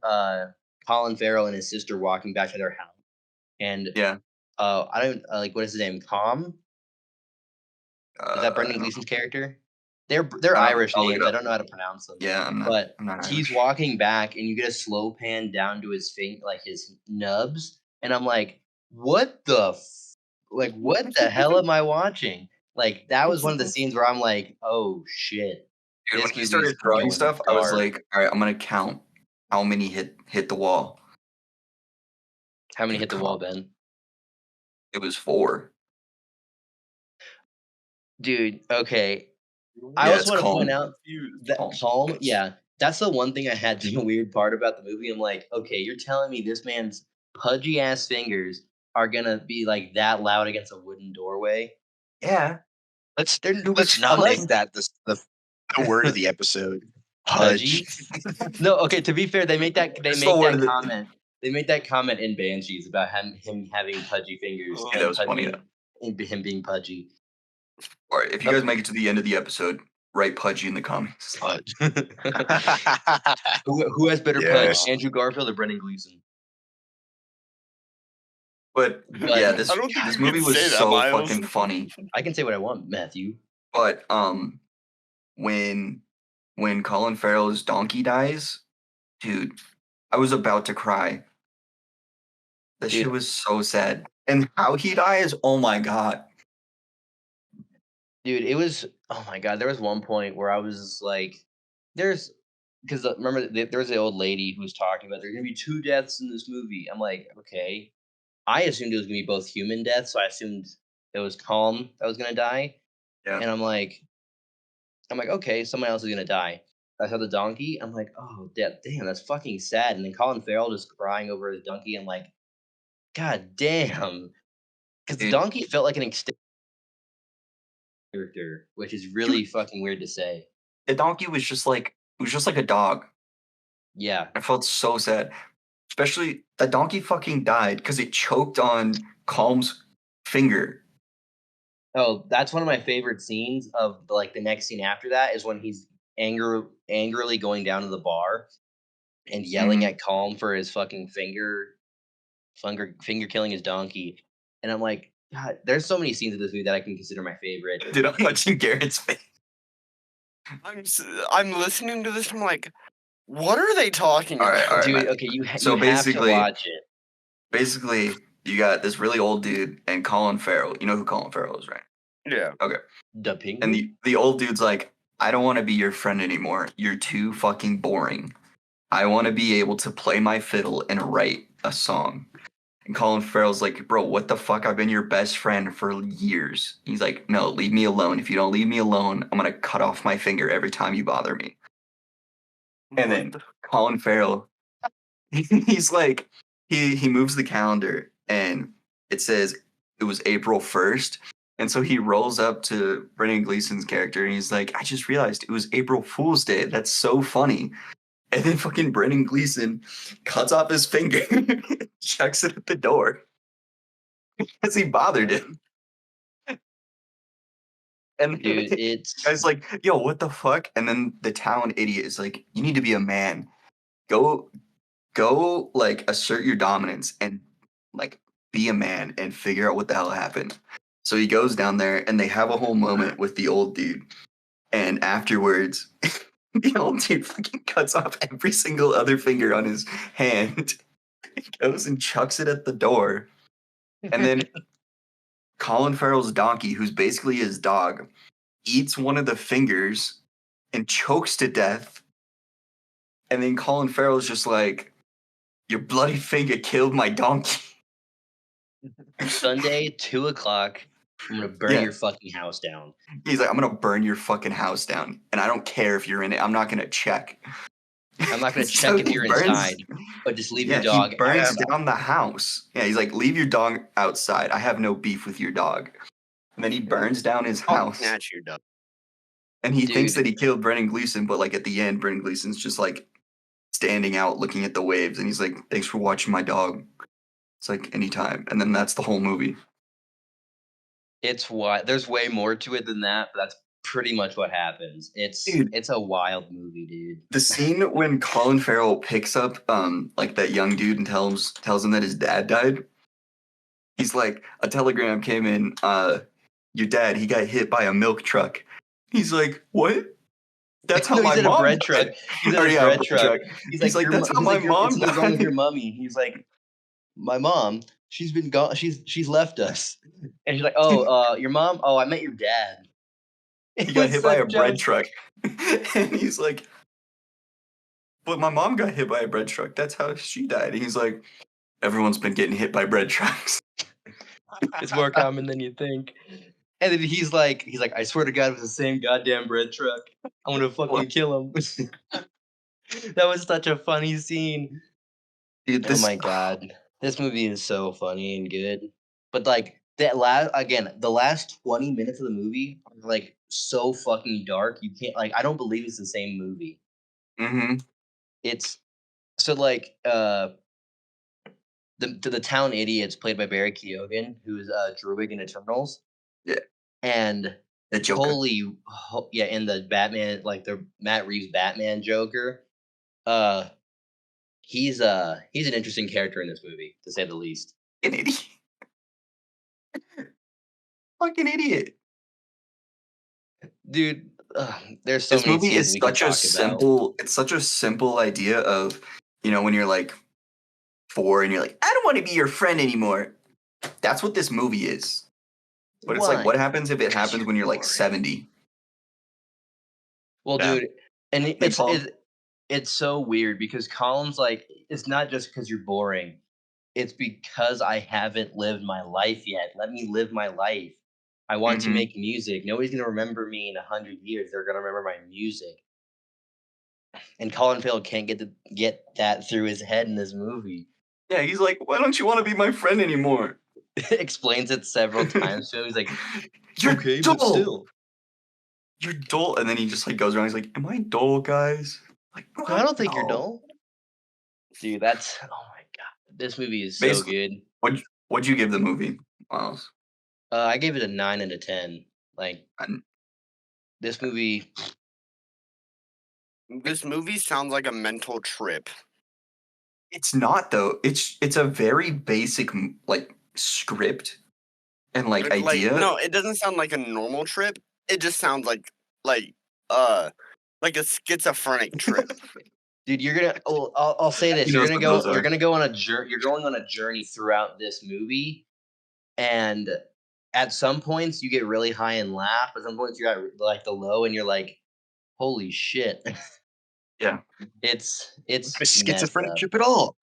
Colin Farrell and his sister walking back to their house. And yeah, I don't like, what is his name? Calm? Is that Brendan Gleeson's character? They're Irish names. I don't know how to pronounce them. Yeah, I'm not he's Irish. walking back, and you get a slow pan down to his like his nubs, and I'm like, what the hell am I watching? Like, that was one of the scenes where I'm like, oh shit. Dude, when he started throwing stuff, I was like, all right, I'm gonna count how many hit the wall. How many hit the wall, Ben? It was 4. Dude, okay. I also want to point out that Calm, yeah, that's the one thing I had the weird part about the movie. I'm like, okay, you're telling me this man's pudgy ass fingers are gonna be like that loud against a wooden doorway? Yeah. Let's not make that the word of the episode. Pudgy. No, okay. To be fair, they make that comment. They make that comment in Banshees about him having pudgy fingers. Yeah, that was funny. And him being pudgy. All right, if you guys make it to the end of the episode, write pudgy in the comments. Pudge. Who has better pudge, Andrew Garfield or Brendan Gleeson? But yeah, this movie was so fucking funny. I can say what I want, Matthew. But when Colin Farrell's donkey dies, dude, I was about to cry. That shit was so sad. And how he dies, oh my god. Dude, it was, oh my god, there was one point where I was like, because remember, there was the old lady who was talking about there's going to be 2 deaths in this movie. I'm like, okay. I assumed it was going to be both human deaths, so I assumed it was Calm that was going to die. Yeah. And I'm like, okay, someone else is going to die. I saw the donkey. I'm like, oh, damn, that's fucking sad. And then Colin Farrell just crying over his donkey. I'm like, god damn. Because the donkey felt like an extended character, which is really fucking weird to say. The donkey was just like a dog. Yeah. I felt so sad. Especially the donkey fucking died because it choked on Calm's finger. Oh, that's one of my favorite scenes of like the next scene after that is when he's angrily going down to the bar and yelling at Calm for his fucking finger killing his donkey. And I'm like, God, there's so many scenes of this movie that I can consider my favorite. Dude, I'm watching Garrett's face. I'm listening to this. I'm like, what are they talking about? All right, dude, okay, you have to watch it. Basically, you got this really old dude and Colin Farrell. You know who Colin Farrell is, right? Yeah. Okay. The And penguin. the old dude's like, I don't want to be your friend anymore. You're too fucking boring. I want to be able to play my fiddle and write a song. And Colin Farrell's like, bro, what the fuck? I've been your best friend for years. He's like, no, leave me alone. If you don't leave me alone, I'm going to cut off my finger every time you bother me. And What then the- Colin Farrell, he's like, he moves the calendar and it says it was April 1st. And so he rolls up to Brendan Gleeson's character and he's like, I just realized it was April Fool's Day. That's so funny. And then fucking Brendan Gleeson cuts off his finger, chucks it at the door because he bothered him. And Dude, the it's guy's like, yo, what the fuck? And then the town idiot is like, you need to be a man. Go, like, assert your dominance and, like, be a man and figure out what the hell happened. So he goes down there and they have a whole moment with the old dude. And afterwards, the old dude fucking cuts off every single other finger on his hand. He goes and chucks it at the door. And then Colin Farrell's donkey, who's basically his dog, eats one of the fingers and chokes to death. And then Colin Farrell's just like, your bloody finger killed my donkey. Sunday, 2:00. I'm gonna burn Yeah. your fucking house down. He's like, I'm gonna burn your fucking house down. And I don't care if you're in it. I'm not gonna check. I'm not gonna So check if he you're burns- inside, but just leave your he dog burns outside. down the house. Yeah, he's like, leave your dog outside. I have no beef with your dog. And then he burns down his I'll house. snatch your dog. And he thinks Dude. that he killed Brendan Gleeson, but like at the end, Brendan Gleeson's just like standing out looking at the waves and he's like, thanks for watching my dog. It's like anytime. And then that's the whole movie. It's why there's way more to it than that, but that's pretty much what happens. Dude. It's a wild movie, dude. The scene when Colin Farrell picks up like that young dude and tells him that his dad died. He's like, a telegram came in, your dad, he got hit by a milk truck. He's like, what? That's how No, my he's in a mom bread died. truck. He's in Or, a yeah, bread truck. He's like, that's how my mom it's something wrong with your died. mummy. He's like, my mom, she's been gone. She's left us. And she's like, oh, your mom? Oh, I met your dad. He got hit by a bread truck. And he's like, but my mom got hit by a bread truck. That's how she died. And he's like, everyone's been getting hit by bread trucks. It's more common than you think. And then he's like, I swear to God, it was the same goddamn bread truck. I'm gonna fucking kill him. That was such a funny scene. Dude, Oh my God, this movie is so funny and good. But like the last 20 minutes of the movie are like so fucking dark. You can't I don't believe it's the same movie. Mm-hmm. It's so like the town idiot's played by Barry Keoghan, who's Druig in Eternals. Yeah. And The Joker. in the Batman, like the Matt Reeves Batman Joker. He's an interesting character in this movie, to say the least. An idiot. Fucking idiot. Dude, there's so This many movie scenes is we can such a talk simple. It's such a simple idea of, when you're like 4 and you're like, I don't want to be your friend anymore. That's what this movie is. But it's like, Why? what happens if it Because happens you're when you're like boring. 70? Well, Yeah. dude, and it's so weird because Colin's like, it's not just because you're boring. It's because I haven't lived my life yet. Let me live my life. I want to Mhm. make music. Nobody's gonna remember me in 100 years. They're gonna remember my music. And Colin Farrell can't get that through his head in this movie. Yeah, he's like, why don't you want to be my friend anymore? Explains it several times to him. He's like, You're okay, dull. but still. You're dull. And then he just like goes around. He's like, am I dull, guys? Like, I don't think you're no. dull. Dude, oh my God. This movie is so Basically- good. What'd you give the movie, Miles? I gave it a 9 out of 10. Like, this movie, This movie sounds like a mental trip. It's not though. It's a very basic like script and like idea. No, it doesn't sound like a normal trip. It just sounds like a schizophrenic trip. Dude, you're gonna. Oh, I'll say He this: knows what those You're are. gonna go on a journey. You're going on a journey throughout this movie, and at some points you get really high and laugh. At some points you're at like the low, and you're like, "Holy shit!" Yeah. it's Not a messed schizophrenic up. trip at all.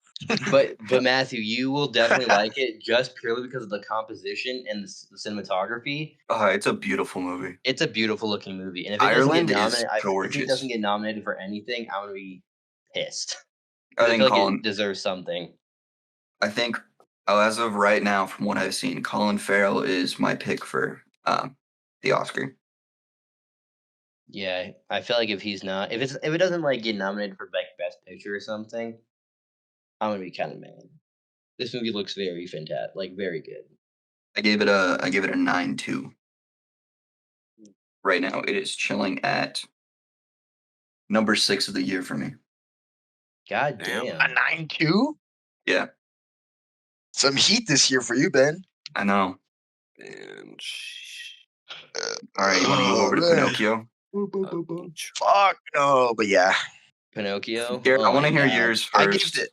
But Matthew, you will definitely like it just purely because of the composition and the cinematography. It's a beautiful movie. It's a beautiful looking movie, and if Ireland it is doesn't gorgeous. get nominated for anything, I'm gonna be pissed I because I think feel like Colin. it deserves something. I think as of right now, from what I've seen, Colin Farrell is my pick for the Oscar. Yeah, I feel like if it doesn't like get nominated for like best picture or something, I'm gonna be kind of mad. This movie looks very fantastic, like very good. I gave it a 9.2. Right now, it is chilling at number 6 of the year for me. God Damn. A damn. 9.2? Yeah, Some heat this year for you, Ben. I know. And All right, you want to go over to man. Pinocchio? Fuck no, but yeah. Pinocchio. Garrett, Oh I want my to hear god. yours I gave first it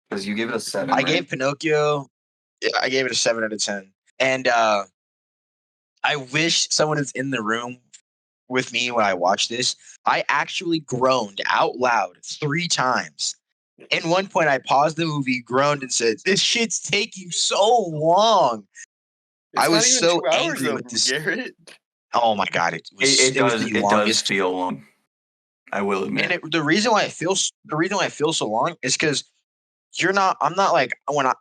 because you gave it a 7, I right? gave Pinocchio I gave it a 7 out of 10. And I wish someone was in the room with me when I watched this. I actually groaned out loud 3 times. In one point, I paused the movie, groaned, and said, "This shit's taking so long." it's I not was even so 2 hours angry though, with this. Garrett. Oh my god, it was the It does longest. feel long. I will admit. And the reason why it feels so long is because I'm not like when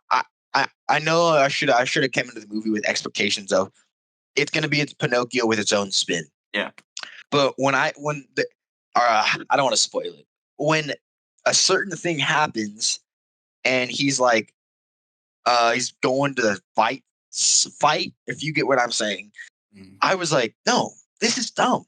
I know I should have came into the movie with expectations of it's gonna be Pinocchio with its own spin. Yeah. But I don't want to spoil it. When a certain thing happens and he's like he's going to fight, if you get what I'm saying. I was like, no, this is dumb.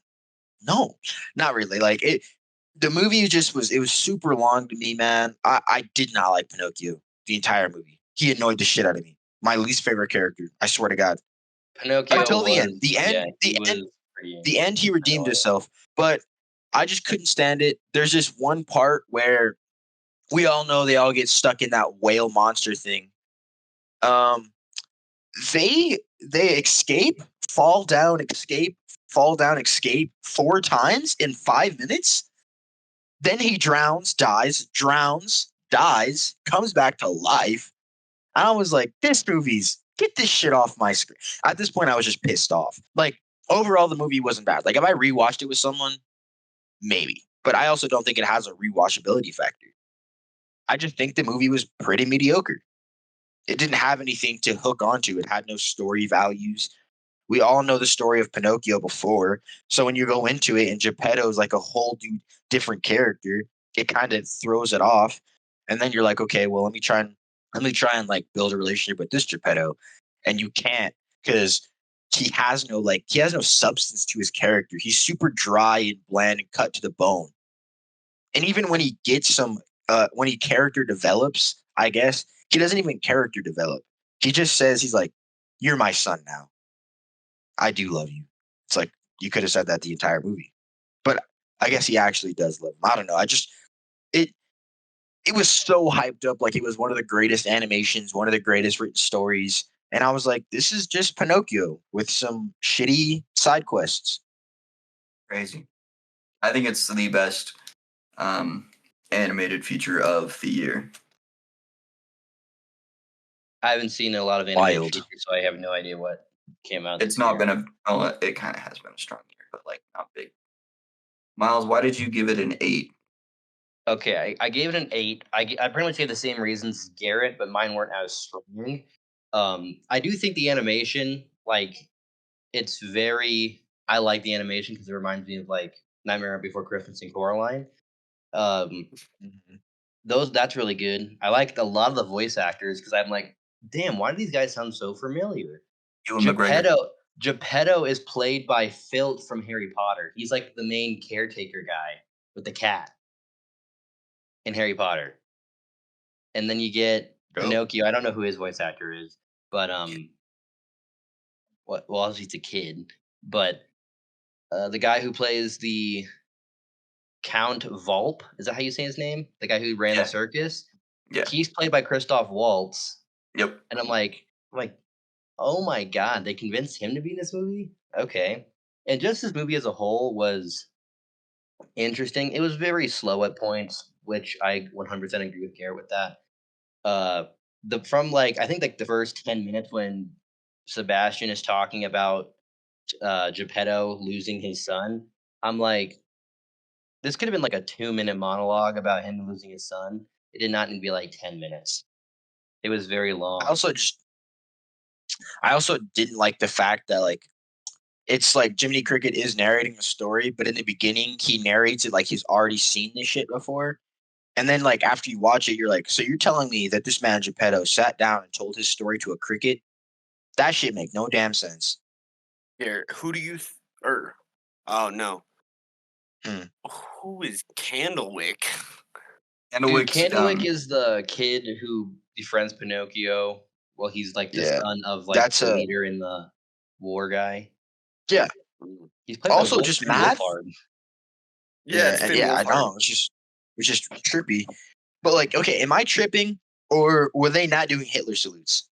No, not really. Like the movie it was super long to me, man. I did not like Pinocchio the entire movie. He annoyed the shit out of me. My least favorite character. I swear to God. Pinocchio Until the end. was he was pretty The end, he redeemed annoying. himself. But I just couldn't stand it. There's just one part where we all know they all get stuck in that whale monster thing. Um, they escape, fall down, escape 4 times in 5 minutes. Then he drowns, dies, comes back to life. I was like, this movie's get this shit off my screen. At this point, I was just pissed off. Like, overall, the movie wasn't bad. Like, if I rewatched it with someone, maybe. But I also don't think it has a rewatchability factor. I just think the movie was pretty mediocre. It didn't have anything to hook onto. It had no story values. We all know the story of Pinocchio before. So when you go into it and Geppetto is like a whole different character, it kind of throws it off. And then you're like, okay, well, let me try and like build a relationship with this Geppetto. And you can't because he has no substance to his character. He's super dry and bland and cut to the bone. And even when he gets when he character develops, I guess, he doesn't even character develop. He just says, he's like, "You're my son now. I do love you." It's like, you could have said that the entire movie. But I guess he actually does love him. I don't know. It it was so hyped up like it was one of the greatest animations, one of the greatest written stories. And I was like, this is just Pinocchio with some shitty side quests. Crazy. I think it's the best animated feature of the year. I haven't seen a lot of animated Wild. features, so I have no idea what came out. It's this not year. been it kind of has been a strong year, but like not big. Miles, why did you give it an 8? Okay, I gave it an 8. I pretty much gave the same reasons as Garrett, but mine weren't as strong. I do think the animation, like, it's very. I like the animation because it reminds me of like Nightmare Before Christmas and Coraline. Um, that's really good. I liked a lot of the voice actors because I'm like, damn, why do these guys sound so familiar? Ewan McGregor. Geppetto is played by Filch from Harry Potter. He's like the main caretaker guy with the cat in Harry Potter. And then you get Pinocchio. I don't know who his voice actor is, but well, obviously it's a kid. But the guy who plays the Count Volp. Is that how you say his name? The guy who ran the circus. Yeah. He's played by Christoph Waltz, Yep. and I'm like, oh my god, they convinced him to be in this movie. Okay, and just this movie as a whole was interesting. It was very slow at points, which I 100% agree with Garrett with that. I think like the first 10 minutes when Sebastian is talking about Geppetto losing his son, I'm like, this could have been like a 2-minute monologue about him losing his son. It did not need to be like 10 minutes. It was very long. I also didn't like the fact that like it's like Jiminy Cricket is narrating the story, but in the beginning he narrates it like he's already seen this shit before. And then like after you watch it, you're like, so you're telling me that this man Geppetto sat down and told his story to a cricket? That shit make no damn sense. Here, who do you oh no. Hmm. Who is Candlewick? Dude, Candlewick is the kid who befriends Pinocchio. Well, he's like the son of like that's the leader in the war guy. Yeah. He's played Also by just Finn mad. Wolfhard. Yeah, it's Finn I Wolfhard. know. It's just trippy. But like, okay, am I tripping or were they not doing Hitler salutes?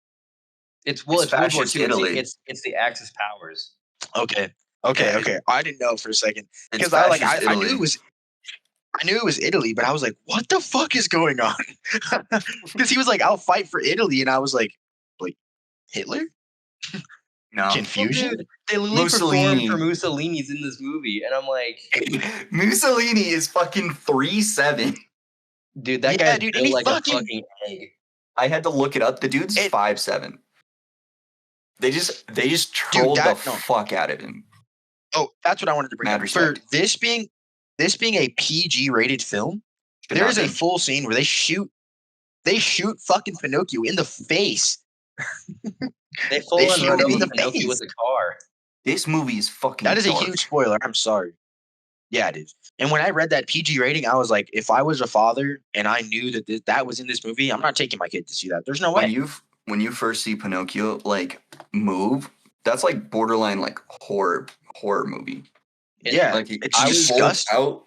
It's World War fascist II. Italy. It's the Axis powers. Okay. Yeah, I didn't know for a second because I I knew it was Italy, but I was like, what the fuck is going on? Because he was like, I'll fight for Italy, and I was like Hitler? No. Confusion? Well, dude, they literally performed for Mussolini's in this movie, and I'm like, Mussolini is fucking 3'7". Dude, that guy's built like a fucking egg. I had to look it up. The dude's 5'7". They just trolled the fuck out of him. Oh, that's what I wanted to bring up. For this being a PG rated film, there is a full scene where they shoot fucking Pinocchio in the face. They full on run over Pinocchio with the car. This movie is fucking That is a huge spoiler. I'm sorry. Yeah, it is. And when I read that PG rating, I was like, if I was a father and I knew that that was in this movie, I'm not taking my kid to see that. There's no way. When you first see Pinocchio like move, that's like borderline like horror movie. Yeah, like it's disgusting. Out.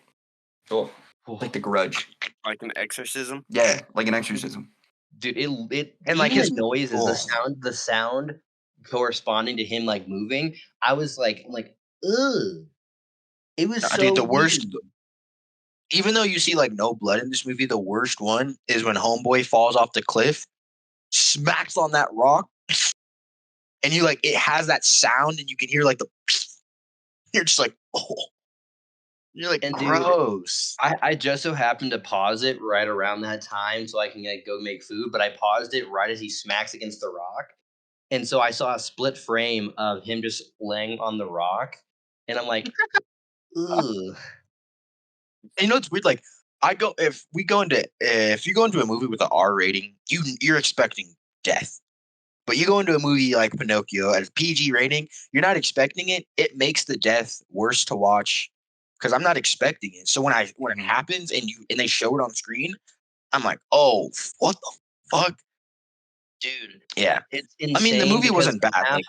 Oh, like The Grudge. Like an exorcism? Yeah, like an exorcism. Dude, it and like his noise is the sound corresponding to him like moving. I'm like, ugh. It was so dude, the worst. Even though you see like no blood in this movie, the worst one is when Homeboy falls off the cliff, smacks on that rock, and you like it has that sound, and you can hear like the. You're just like, oh. You're like, and gross. Dude, I just so happened to pause it right around that time so I can like go make food, but I paused it right as he smacks against the rock. And so I saw a split frame of him just laying on the rock. And I'm like, ugh. And you know, it's weird. Like, if you go into a movie with an R rating, you're expecting death. But you go into a movie like Pinocchio at a PG rating, you're not expecting it. It makes the death worse to watch. Because I'm not expecting it. So when it happens and they show it on screen, I'm like, oh, what the fuck, dude? Yeah, it's insane. I mean, the movie wasn't bad.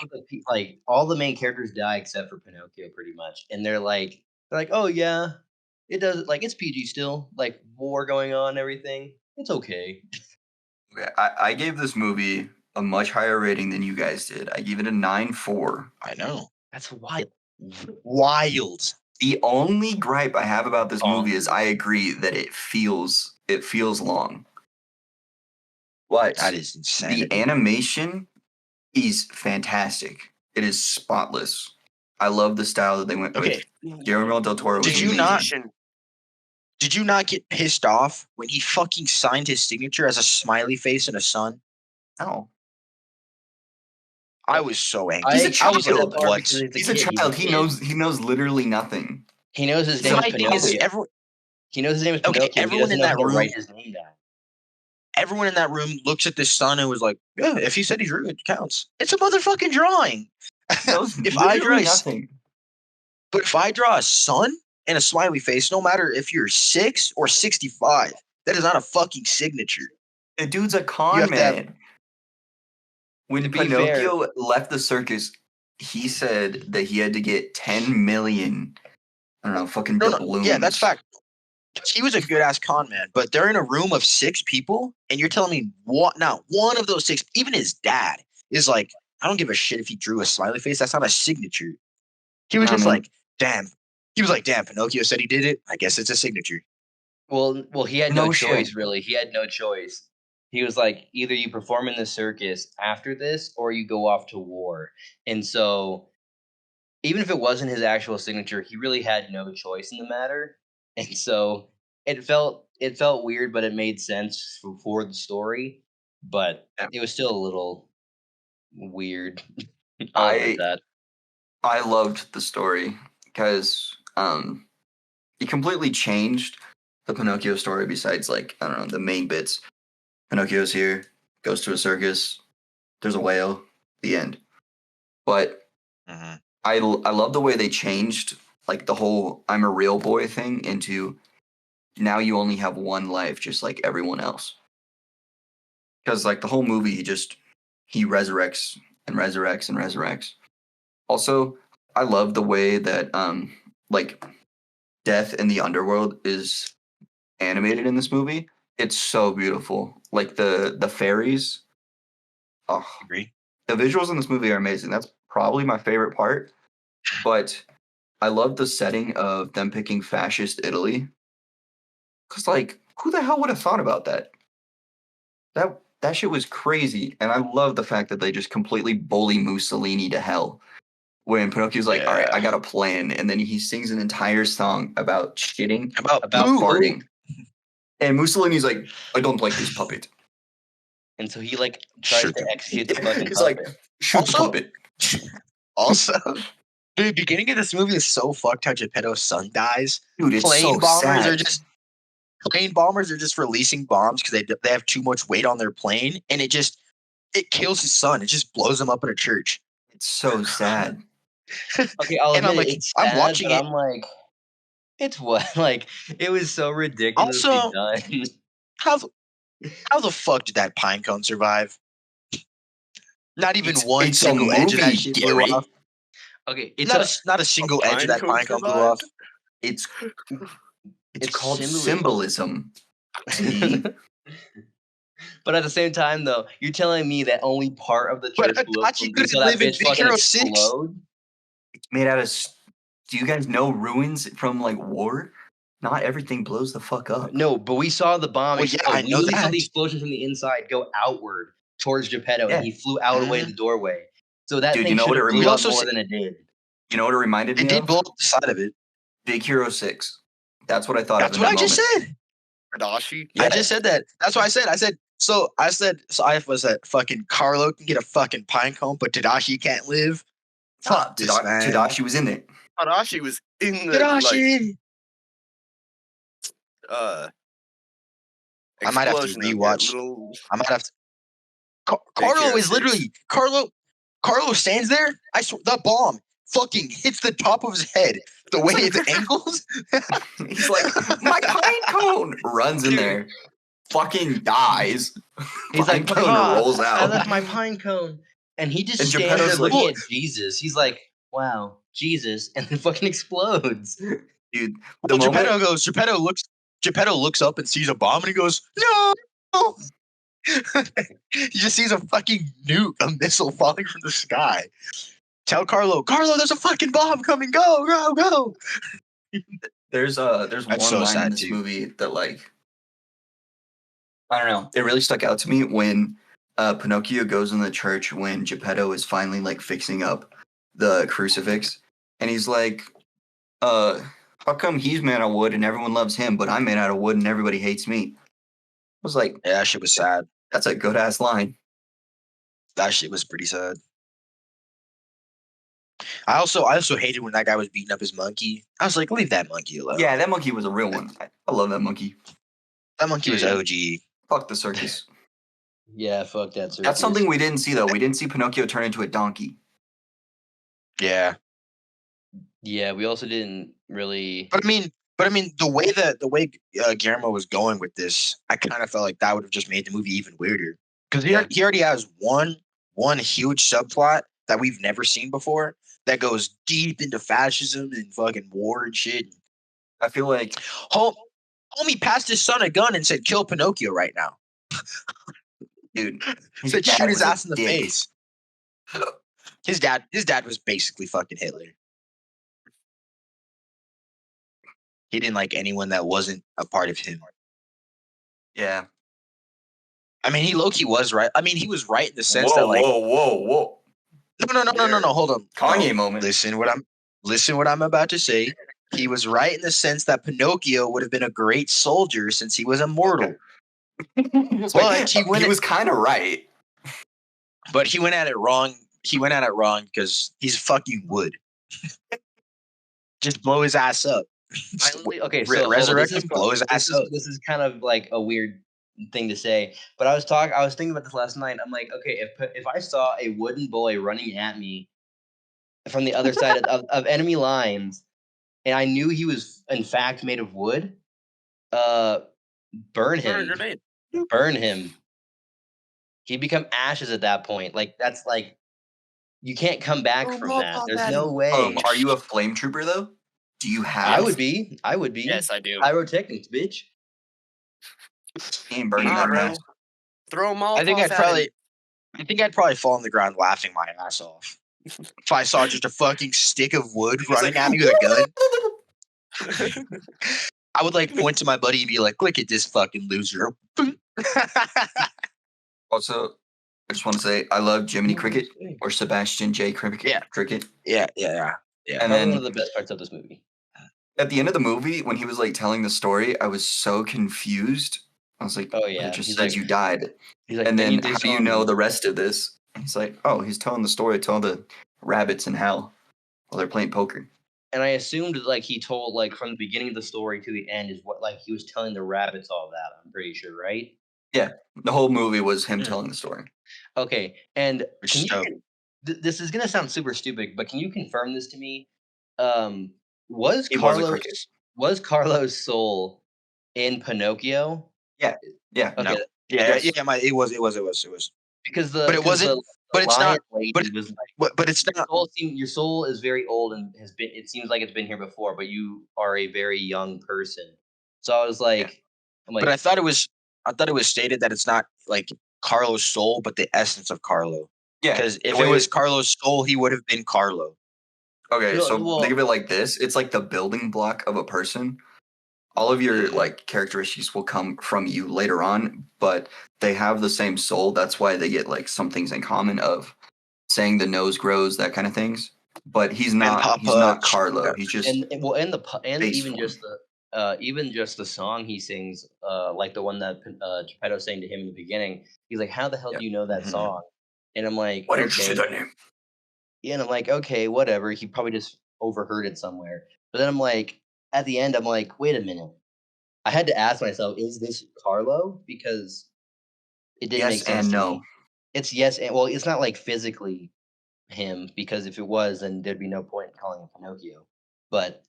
Like all the main characters die except for Pinocchio, pretty much. And they're like, oh yeah, it does. Like it's PG still. Like war going on, everything. It's okay. Okay, I gave this movie a much higher rating than you guys did. I gave it a 9.4. I know, that's wild. Wild. The only gripe I have about this movie is I agree that it feels long. But that is insane. The animation is fantastic. It is spotless. I love the style that they went with. Guillermo del Toro. Did you not get pissed off when he fucking signed his signature as a smiley face and a sun? No. I was so angry. He's a child. He's a child. He knows literally nothing. He knows his name is Pinocchio. He knows his name is Pinocchio. Everyone in that room write his name down. Everyone in that room looks at this sun and was like, "Yeah, if he said he's real, it counts. It's a motherfucking drawing." If I draw nothing, but if I draw a sun and a smiley face, no matter if you're 6 or 65, that is not a fucking signature. The dude's a con man. When Pinocchio left the circus, he said that he had to get 10 million, I don't know, fucking doubloons. Yeah, that's fact. He was a good ass con man, but they're in a room of 6 people, and you're telling me what? Not one of those 6, even his dad, is like, I don't give a shit if he drew a smiley face. That's not a signature. He was I just mean, like, damn. He was like, damn. Pinocchio said he did it. I guess it's a signature. Well, he had no No choice, shit. really. He had no choice. He was like, either you perform in the circus after this, or you go off to war. And so, even if it wasn't his actual signature, he really had no choice in the matter. And so, it felt weird, but it made sense for the story. But Yeah. it was still a little weird. I'll admit that. I loved the story because it completely changed the Pinocchio story. Besides, like, I don't know, the main bits. Pinocchio's here, goes to a circus. There's a whale. The end. But Mhm. I love the way they changed like the whole "I'm a real boy" thing into now you only have one life, just like everyone else. Because like the whole movie, he resurrects and resurrects and resurrects. Also, I love the way that like death in the underworld is animated in this movie. It's so beautiful. Like the fairies. Oh, Agree. the visuals in this movie are amazing. That's probably my favorite part. But I love the setting of them picking fascist Italy. Cause like, who the hell would have thought about that? That shit was crazy. And I love the fact that they just completely bully Mussolini to hell. When Pinocchio's like, all right, I Yeah. got a plan. And then he sings an entire song about shitting, About About poop. farting. And Mussolini's like, I don't like this puppet. And so he like tries Shoot to him. execute the fucking He's like, puppet. shoot the Also- puppet. Also, the beginning of this movie is so fucked how Geppetto's son dies. Dude, it's Plane so bombers sad. are just plane bombers are just releasing bombs because they have too much weight on their plane, and it kills his son. It just blows him up in a church. It's so sad. Okay, I'll And I'm admit like, it's I'm sad, watching but it. I'm like, it's what? Like, it was so ridiculously Also, done. how the fuck did that pine cone survive? Not even one It's a single edge of that movie, shit blew Garrett. off. Okay, it's Not a single edge of pine that cone pine cone blew off. survived? It's It's called symbolism. symbolism. See? But at the same time, though, you're telling me that only part of the But church blew up Itachi when we saw couldn't that live in bitch Big fucking Hero 6. explode? It's made out of. Do you guys know ruins from like war? Not everything blows the fuck up. No, but we saw the bomb Well, yeah, explode. I We know literally saw that. the explosion from the inside go outward towards Geppetto, Yeah. and he flew out away the doorway. So that Dude, thing you know should what have it blew We up also more see- than it did. You know what it reminded It me did of? blow up the side of it. Big Hero 6. That's what I thought That's of in what that I just moment. said. Tadashi? Yeah. I just said that. That's what I said. I said so I was that fucking Carlo can get a fucking pine cone, but Tadashi can't live. Fuck this man. Tadashi was in it. Tadashi was in the Tadashi. I might have to explosion of rewatch. it. Little I might have to. Big Carlo Hero is 6. literally Carlo stands there. I swear, the bomb fucking hits the top of his head. The way it's angled. He's like, my pine cone! Runs in Dude. there. Fucking dies. He's Pine like, cone Papa, rolls out. I left my pine cone. And he just And stands there Geppetto's like- looking at Jesus. He's like, wow, Jesus. And then fucking explodes. Dude, Well, Geppetto looks up and sees a bomb and he goes, no. He just sees a fucking nuke, a missile falling from the sky. Tell Carlo, there's a fucking bomb coming. Go. there's That's one so line sad, in this too. movie that like I don't know. It really stuck out to me when Pinocchio goes in the church when Geppetto is finally like fixing up the crucifix, and he's like, how come he's made out of wood and everyone loves him, but I'm made out of wood and everybody hates me?" I was like, Yeah, that shit was sad. that's a good ass line. That shit was pretty sad. I also hated when that guy was beating up his monkey. I was like, leave that monkey alone. Yeah, that monkey was a real one. I love that monkey. That monkey was Dude. OG. Fuck the circus. Yeah, fuck that circus. That's something we didn't see though. We didn't see Pinocchio turn into a donkey. Yeah. Yeah, we also didn't really. But I mean, the way Guillermo was going with this, I kind of felt like that would have just made the movie even weirder. Because he already has one huge subplot that we've never seen before that goes deep into fascism and fucking war and shit. I feel like Homie passed his son a gun and said, "Kill Pinocchio right now." Dude, Said, dad "Shoot his was a ass in the dick. face." His dad was basically fucking Hitler. He didn't like anyone that wasn't a part of him. Yeah. I mean, he low-key was right. I mean, he was right in the sense that like whoa. no. Hold on. Kanye No. moment. Listen what I'm about to say. He was right in the sense that Pinocchio would have been a great soldier since he was immortal. But he was kind of right. But he went at it wrong. He went at it wrong because he's fucking wood. Just blow his ass up. Okay, so resurrect him, blow his ass up. This is kind of like a weird thing to say, but I was thinking about this last night. I'm like, okay, if I saw a wooden boy running at me from the other side of enemy lines, and I knew he was in fact made of wood, burn him, burn him. He'd become ashes at that point. Like that's like you can't come back from that. There's no way. Are you a flame trooper though? Do you have? I would be. Yes, I do. Pyrotechnics, bitch. He ain't burning that mess. Throw them all. I think I'd probably fall on the ground laughing my ass off if I saw just a fucking stick of wood running at me with a gun. I would like point to my buddy and be like, "Look at this fucking loser." Also, I just want to say I love Jiminy Cricket or Sebastian J. Cricket. Yeah. Cricket. Yeah. And then one of the best parts of this movie. At the end of the movie, when he was like telling the story, I was so confused. I was like, "Oh yeah," it just says like, you died. He's like, and then how do you know the rest of this? And he's like, "Oh, he's telling the story to all the rabbits in hell while they're playing poker." And I assumed like he told like from the beginning of the story to the end is what like he was telling the rabbits all that. I'm pretty sure, right? Yeah, the whole movie was him telling the story. Okay, and this is gonna sound super stupid, but can you confirm this to me? Was Carlo's soul in Pinocchio? Yeah. Okay. No. Yeah. It was. Because it wasn't. But it's not. But it's not. Your soul is very old and has been. It seems like it's been here before, but you are a very young person. So I was like, but I thought it was stated that it's not like Carlo's soul, but the essence of Carlo. Yeah. Because if it was Carlo's soul, he would have been Carlo. Okay, so think of it like this: it's like the building block of a person. All of your like characteristics will come from you later on, but they have the same soul. That's why they get like some things in common of saying the nose grows, that kind of things. But he's not. He's not Carlo. Yeah. He's just even just the song he sings, like the one that Geppetto sang to him in the beginning. He's like, "How the hell do you know that song?" And I'm like, "Why didn't you say that name?" Yeah, and I'm like, okay, whatever. He probably just overheard it somewhere. But then I'm like, at the end, I'm like, wait a minute. I had to ask myself, is this Carlo? Because it didn't make sense to me. It's yes and well, it's not like physically him, because if it was, then there'd be no point in calling him Pinocchio. But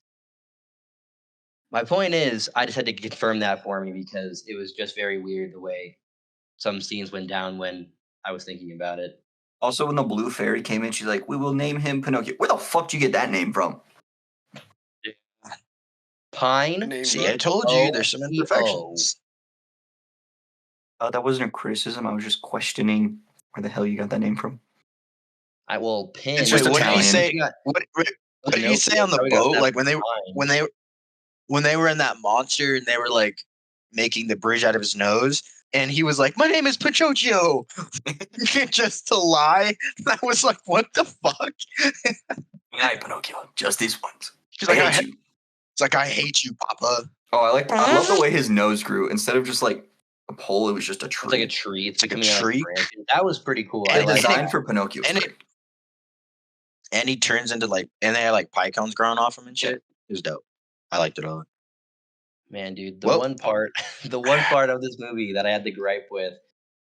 my point is, I just had to confirm that for me because it was just very weird the way some scenes went down when I was thinking about it. Also, when the blue fairy came in, she's like, "We will name him Pinocchio." Where the fuck did you get that name from? Pine? See, I told you there's some imperfections. That wasn't a criticism. I was just questioning where the hell you got that name from. Pin. It's just what Italian. Did he say? What did he say on the boat? Like when they were in that monster and they were like making the bridge out of his nose, and he was like, "My name is Pinocchio," just to lie. That was like, what the fuck? Hi, Pinocchio. Just these ones. She's like, it's like, "I hate you, Papa." Oh, I love the way his nose grew. Instead of just like a pole, it was just a tree. It's like a tree. It's like a tree. That was pretty cool. The design for Pinocchio. And he turns into like, and they had like pie cones growing off him and shit. It was dope. I liked it all. Man, dude, the one part of this movie that I had the gripe with,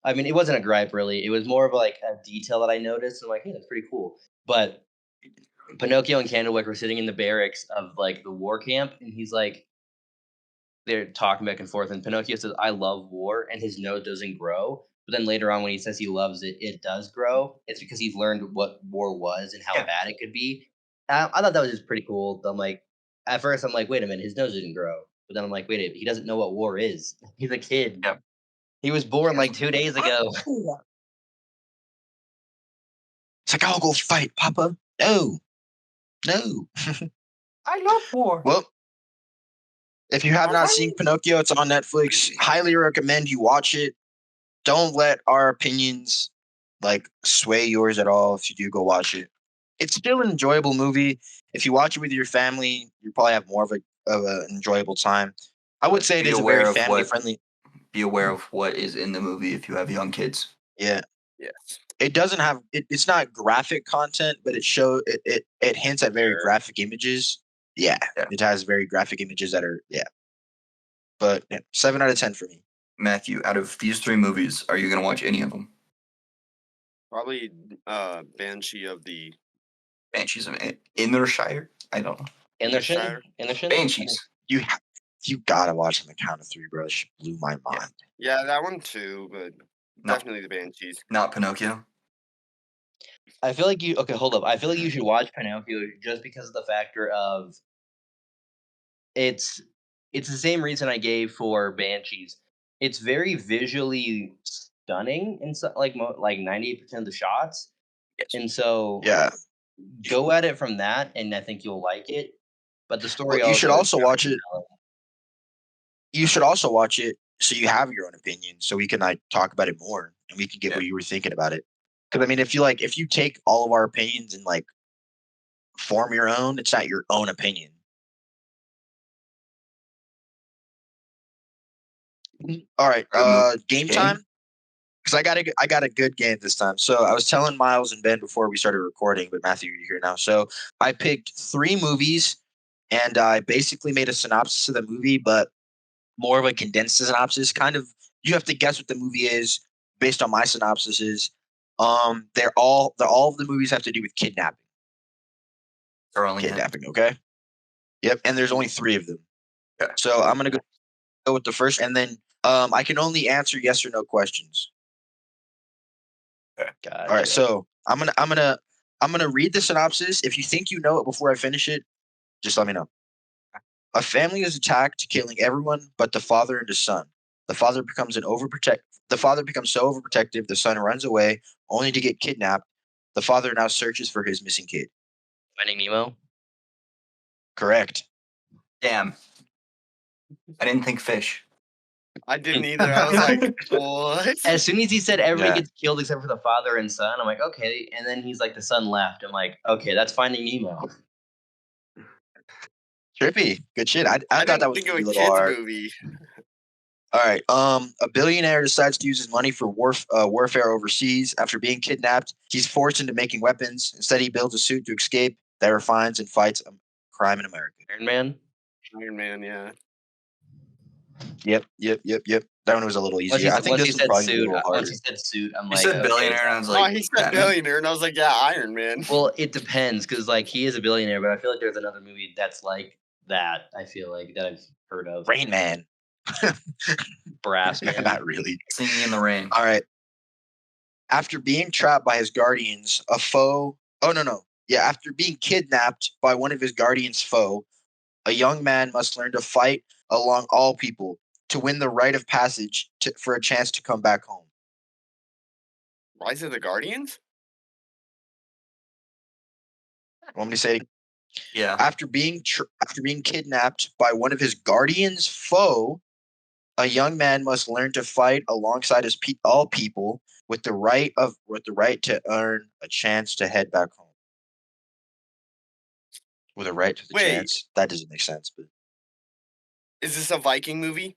I mean, it wasn't a gripe really. It was more of like a detail that I noticed. I'm like, hey, that's pretty cool. But Pinocchio and Candlewick were sitting in the barracks of like the war camp, and he's like, they're talking back and forth, and Pinocchio says, "I love war," and his nose doesn't grow. But then later on, when he says he loves it, it does grow. It's because he's learned what war was and how bad it could be. I thought that was just pretty cool. I'm like, at first, I'm like, wait a minute, his nose didn't grow. But then I'm like, wait, he doesn't know what war is. He's a kid. Yep. He was born like 2 days ago. It's like, I'll go fight, Papa. No. I love war. Well, if you have not seen Pinocchio, it's on Netflix. Highly recommend you watch it. Don't let our opinions like sway yours at all. If you do go watch it, it's still an enjoyable movie. If you watch it with your family, you probably have more of an enjoyable time. I would say it Be is a aware very of family what friendly. be aware of what is in the movie if you have young kids. Yeah, Yes. it doesn't have it's not graphic content, but it hints at very graphic images. Yeah, it has very graphic images that are But 7 out of 10 for me. Matthew, out of these 3 movies, are you going to watch any of them? Probably Banshee of the Banshees of Inisherin? I don't know. Inisherin? Banshees. You gotta watch On the Count of 3, bro. It blew my mind. Yeah, that one too, but definitely the Banshees. Not Pinocchio. I feel like okay, hold up. I feel like you should watch Pinocchio just because of the factor of it's the same reason I gave for Banshees. It's very visually stunning in like 98% of the shots. Yes. And so go at it from that, and I think you'll like it. But the story you should also watch it. compelling. You should also watch it so you have your own opinion, so we can like talk about it more, and we can get what you were thinking about it. Because I mean, if you take all of our opinions and like form your own, it's not your own opinion. All right, game time. Because I got a good game this time. So I was telling Miles and Ben before we started recording, but Matthew, you're here now. So I picked 3 movies, and I basically made a synopsis of the movie, but more of a condensed synopsis. Kind of, you have to guess what the movie is based on my synopsises. They're all of the movies have to do with kidnapping. Kidnapping, okay? Yep, and there's only 3 of them. Okay. So I'm gonna go with the first, and then I can only answer yes or no questions. Okay. All right, so I'm gonna read the synopsis. If you think you know it before I finish it, just let me know. A family is attacked, killing everyone but the father and his son. The father becomes so overprotective, the son runs away, only to get kidnapped. The father now searches for his missing kid. Finding Nemo? Correct. Damn. I didn't think fish. I didn't either. I was like, what? As soon as he said everybody gets killed except for the father and son, I'm like, okay. And then he's like, the son left. I'm like, okay, that's Finding Nemo. Trippy. Good shit. I thought didn't that was think gonna of be a a little kids hard. movie. All right. A billionaire decides to use his money for warfare overseas. After being kidnapped, he's forced into making weapons. Instead, he builds a suit to escape that refines and fights crime in America. Iron Man? Iron Man, yeah. Yep. That one was a little easier. I think this was probably a little harder. Once he said suit, I'm You like, said billionaire, and I was Oh, like, he said Batman? billionaire, and I was like, yeah, Iron Man. Well, it depends because like he is a billionaire, but I feel like there's another movie that's like that. I feel like that I've heard of. Rain Man. Brass Man. Not really. Singing in the Rain. All right. After being trapped by his guardians, a foe. Oh no. Yeah, after being kidnapped by one of his guardians' foe, a young man must learn to fight along all people to win the rite of passage for a chance to come back home. Rise of the Guardians? Want me to say? Yeah. After being kidnapped by one of his guardians' foe, a young man must learn to fight alongside all people with the right to earn a chance to head back home. With a right to the chance. That doesn't make sense, but is this a Viking movie?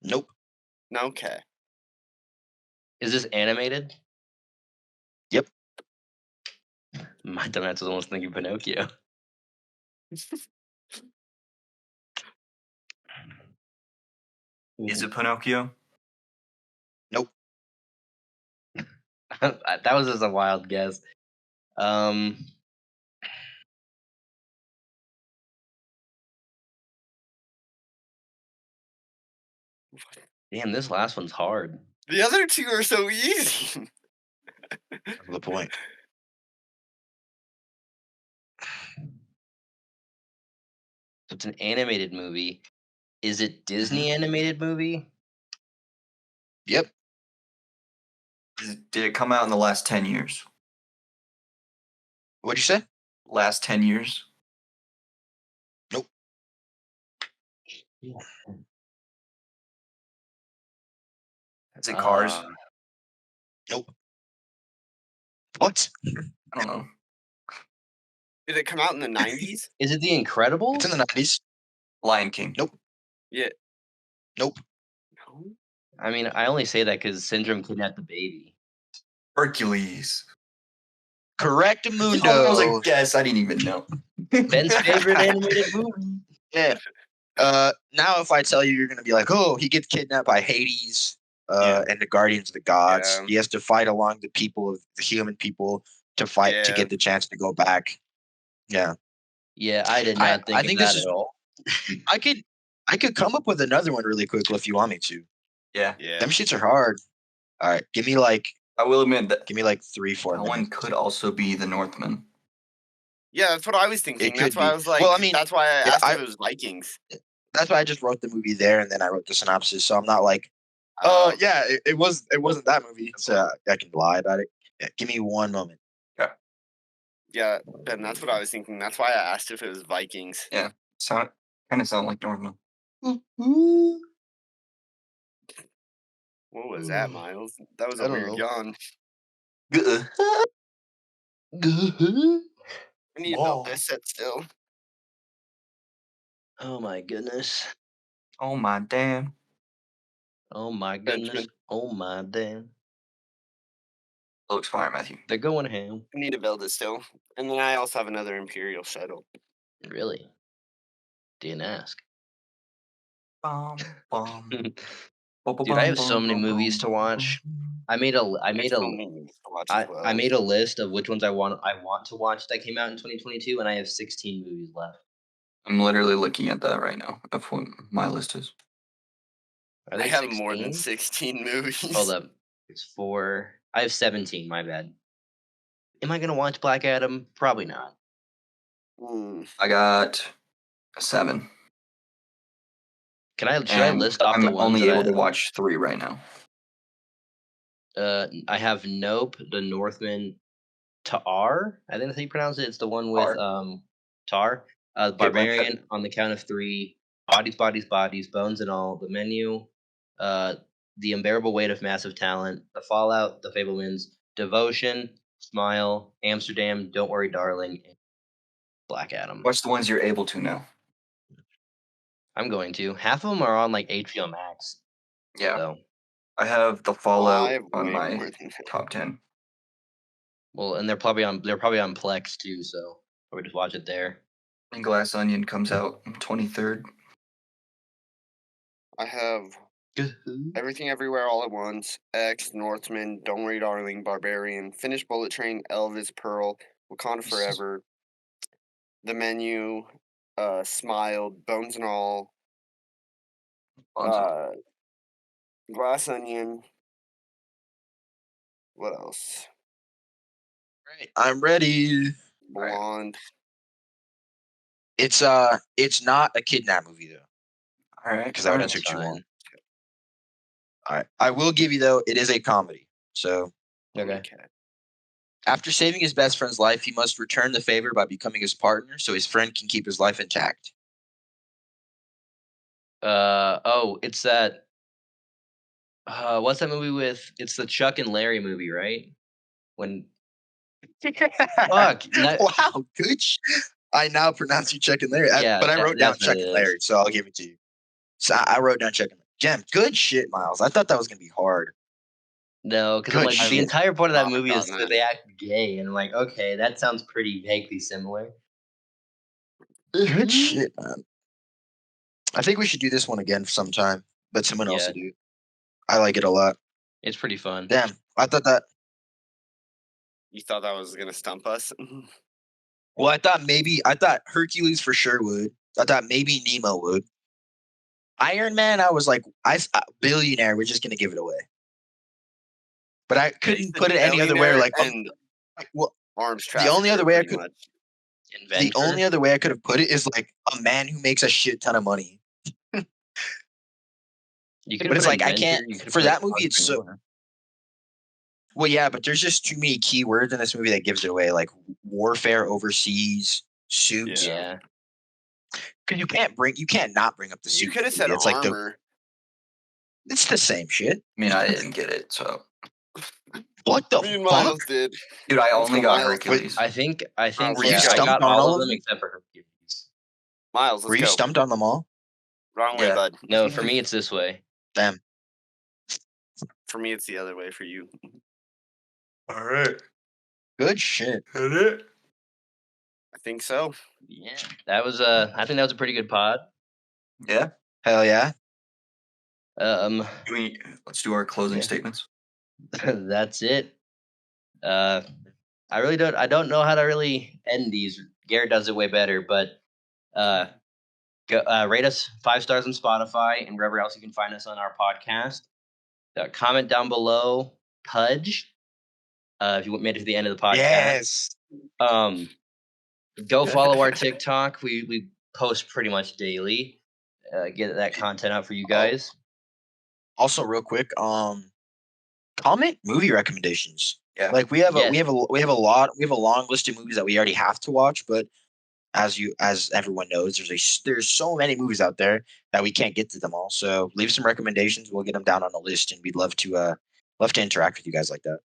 Nope. Okay. Is this animated? Yep. My dumbass was almost thinking Pinocchio. Is it Pinocchio? Nope. That was just a wild guess. Damn, this last one's hard. The other 2 are so easy. That's the point. It's an animated movie. Is it Disney Mm-hmm. animated movie? Yep. Did it come out in the last 10 years? What'd you say? Last 10 years? Nope. Is it Cars? Nope. What? I don't know. Did it come out in the 90s? Is it The Incredibles? It's in the 90s. Lion King. Nope. Yeah. Nope. No. I mean, I only say that because Syndrome kidnapped the baby. Hercules. Correct, That was a Mundo. guess. I didn't even know. Ben's favorite animated movie. Yeah. Now if I tell you, you're gonna be like, oh, he gets kidnapped by Hades, Yeah. and the Guardians of the Gods. Yeah. He has to fight along the human people, to fight to Yeah. get the chance to go back. Yeah. Yeah, I did not think I of think that this at all. I could come up with another one really quickly if you want me to. Yeah. Yeah. Them shits are hard. All right, give me like I will admit that 3-4 that one minutes. could also be The Northman. Yeah, that's what I was thinking. That's could why be. I was like, Well, I mean, that's why I yeah, asked if it was Vikings. That's why I just wrote the movie there, and then I wrote the synopsis. So I'm not like, yeah, it wasn't that movie. So I can lie about it. Yeah, give me one moment. Yeah, Ben, that's what I was thinking. That's why I asked if it was Vikings. Yeah. Kind of sound like Northman. What was that, Miles? That was I a don't weird know. yawn. I need to build this set still. Oh my goodness. Oh my damn. Oh my goodness. Benjamin. Oh my damn. Looks fire, Matthew. They're going ham. I need to build it still. And then I also have another Imperial shuttle. Really? Didn't ask. Dude, Dude, I have so many movies to watch. I made a list of which ones I want to watch that came out in 2022, and I have 16 movies left. I'm literally looking at that right now. Of what my list is. Are I they have 16? more than 16 movies. Hold up. It's 4. I have 17, my bad. Am I going to watch Black Adam? Probably not. I got 7. Should I list off I'm the ones only that able to watch 3 right now. I have Nope, The Northman, Tar. I think that's how you pronounce it. It's the one with Tar. Barbarian, On the Count of 3, Bodies, Bodies, Bodies, Bones and All, The Menu, The Unbearable Weight of Massive Talent, The Fallout, The Fablemans, Devotion, Smile, Amsterdam, Don't Worry, Darling, and Black Adam. Watch the ones you're able to now. I'm going to. Half of them are on like HBO Max. Yeah. So. I have The Fallout on my top 10. Well, and they're probably on Plex too, so probably just watch it there. And Glass Onion comes out 23rd. I have Everything Everywhere All at Once, X, Northman, Don't Worry Darling, Barbarian, Finished Bullet Train, Elvis, Pearl, Wakanda Forever, The Menu, Smile, Bones and All, Glass Onion. What else? Right, I'm ready. Blonde. It's not a kidnap movie though. All right, because that would have took too long. All right, I will give you though, it is a comedy. So okay. After saving his best friend's life, he must return the favor by becoming his partner, so his friend can keep his life intact. It's that. What's that movie with? It's the Chuck and Larry movie, right? When. Fuck. Wow, good. I now pronounce you Chuck and Larry. Yeah, but I wrote down Chuck and Larry, so I'll give it to you. So I wrote down Chuck and Larry. Jim, good shit, Miles. I thought that was gonna be hard. No, because like the entire point of that movie is that they act gay, and I'm like, okay, that sounds pretty vaguely similar. Good shit, man. I think we should do this one again sometime, but someone else will do it. I like it a lot. It's pretty fun. Damn, I thought that. You thought that was gonna stump us? Well, I thought Hercules for sure would. I thought maybe Nemo would. Iron Man, I was like, Billionaire, we're just gonna give it away. But I couldn't put it any other way. Like, well, arms. The only other way I could. Inventor. The only other way I could have put it is like a man who makes a shit ton of money. You could But it's put like I inventor, can't you could for put that movie. It's so entrepreneur. well, yeah, but there's just too many keywords in this movie that gives it away, like warfare overseas, suits. yeah. Because you can't not bring up the suit. You could have movie. said It's like armor. it's the same shit. I mean, I didn't get it, so What the Me and fuck? Miles did. dude, I Let's only go, got Miles. Hercules. I think Were you I stumped got on all all of of them them? except for Hercules. Miles, Were let's you go. stumped on them all? Wrong way, Yeah. bud. No, for me it's this way. Damn. For me, it's the other way. For you. All right. Good shit. Hit it. I think so. Yeah. That was I think that was a pretty good pod. Yeah. Hell yeah. Let's do our closing Yeah. statements. That's it. I don't know how to really end these. Garrett does it way better, but rate us 5 stars on Spotify and wherever else you can find us on our podcast. Comment down below, Pudge, if you made it to the end of the podcast. Yes. Go follow our TikTok. We post pretty much daily. Get that content out for you guys. Also, real quick, comment movie recommendations. Yeah. Like we have Yes. a long list of movies that we already have to watch, but as everyone knows, there's so many movies out there that we can't get to them all. So leave some recommendations. We'll get them down on the list, and we'd love to interact with you guys like that.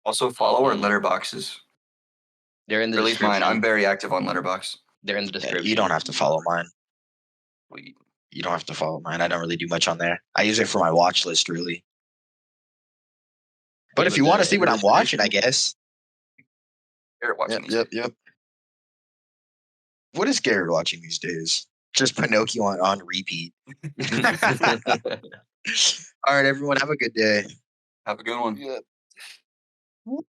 Also, follow our letterboxes. They're in the At least description. mine. I'm very active on Letterboxd. They're in the description. You don't have to follow mine. You don't have to follow mine. I don't really do much on there. I use it for my watch list, really. But if you want to see what I'm watching, I guess. Garrett watching Yep. What is Garrett watching these days? Just Pinocchio on repeat. All right, everyone. Have a good day. Have a good one. Yeah. Woo.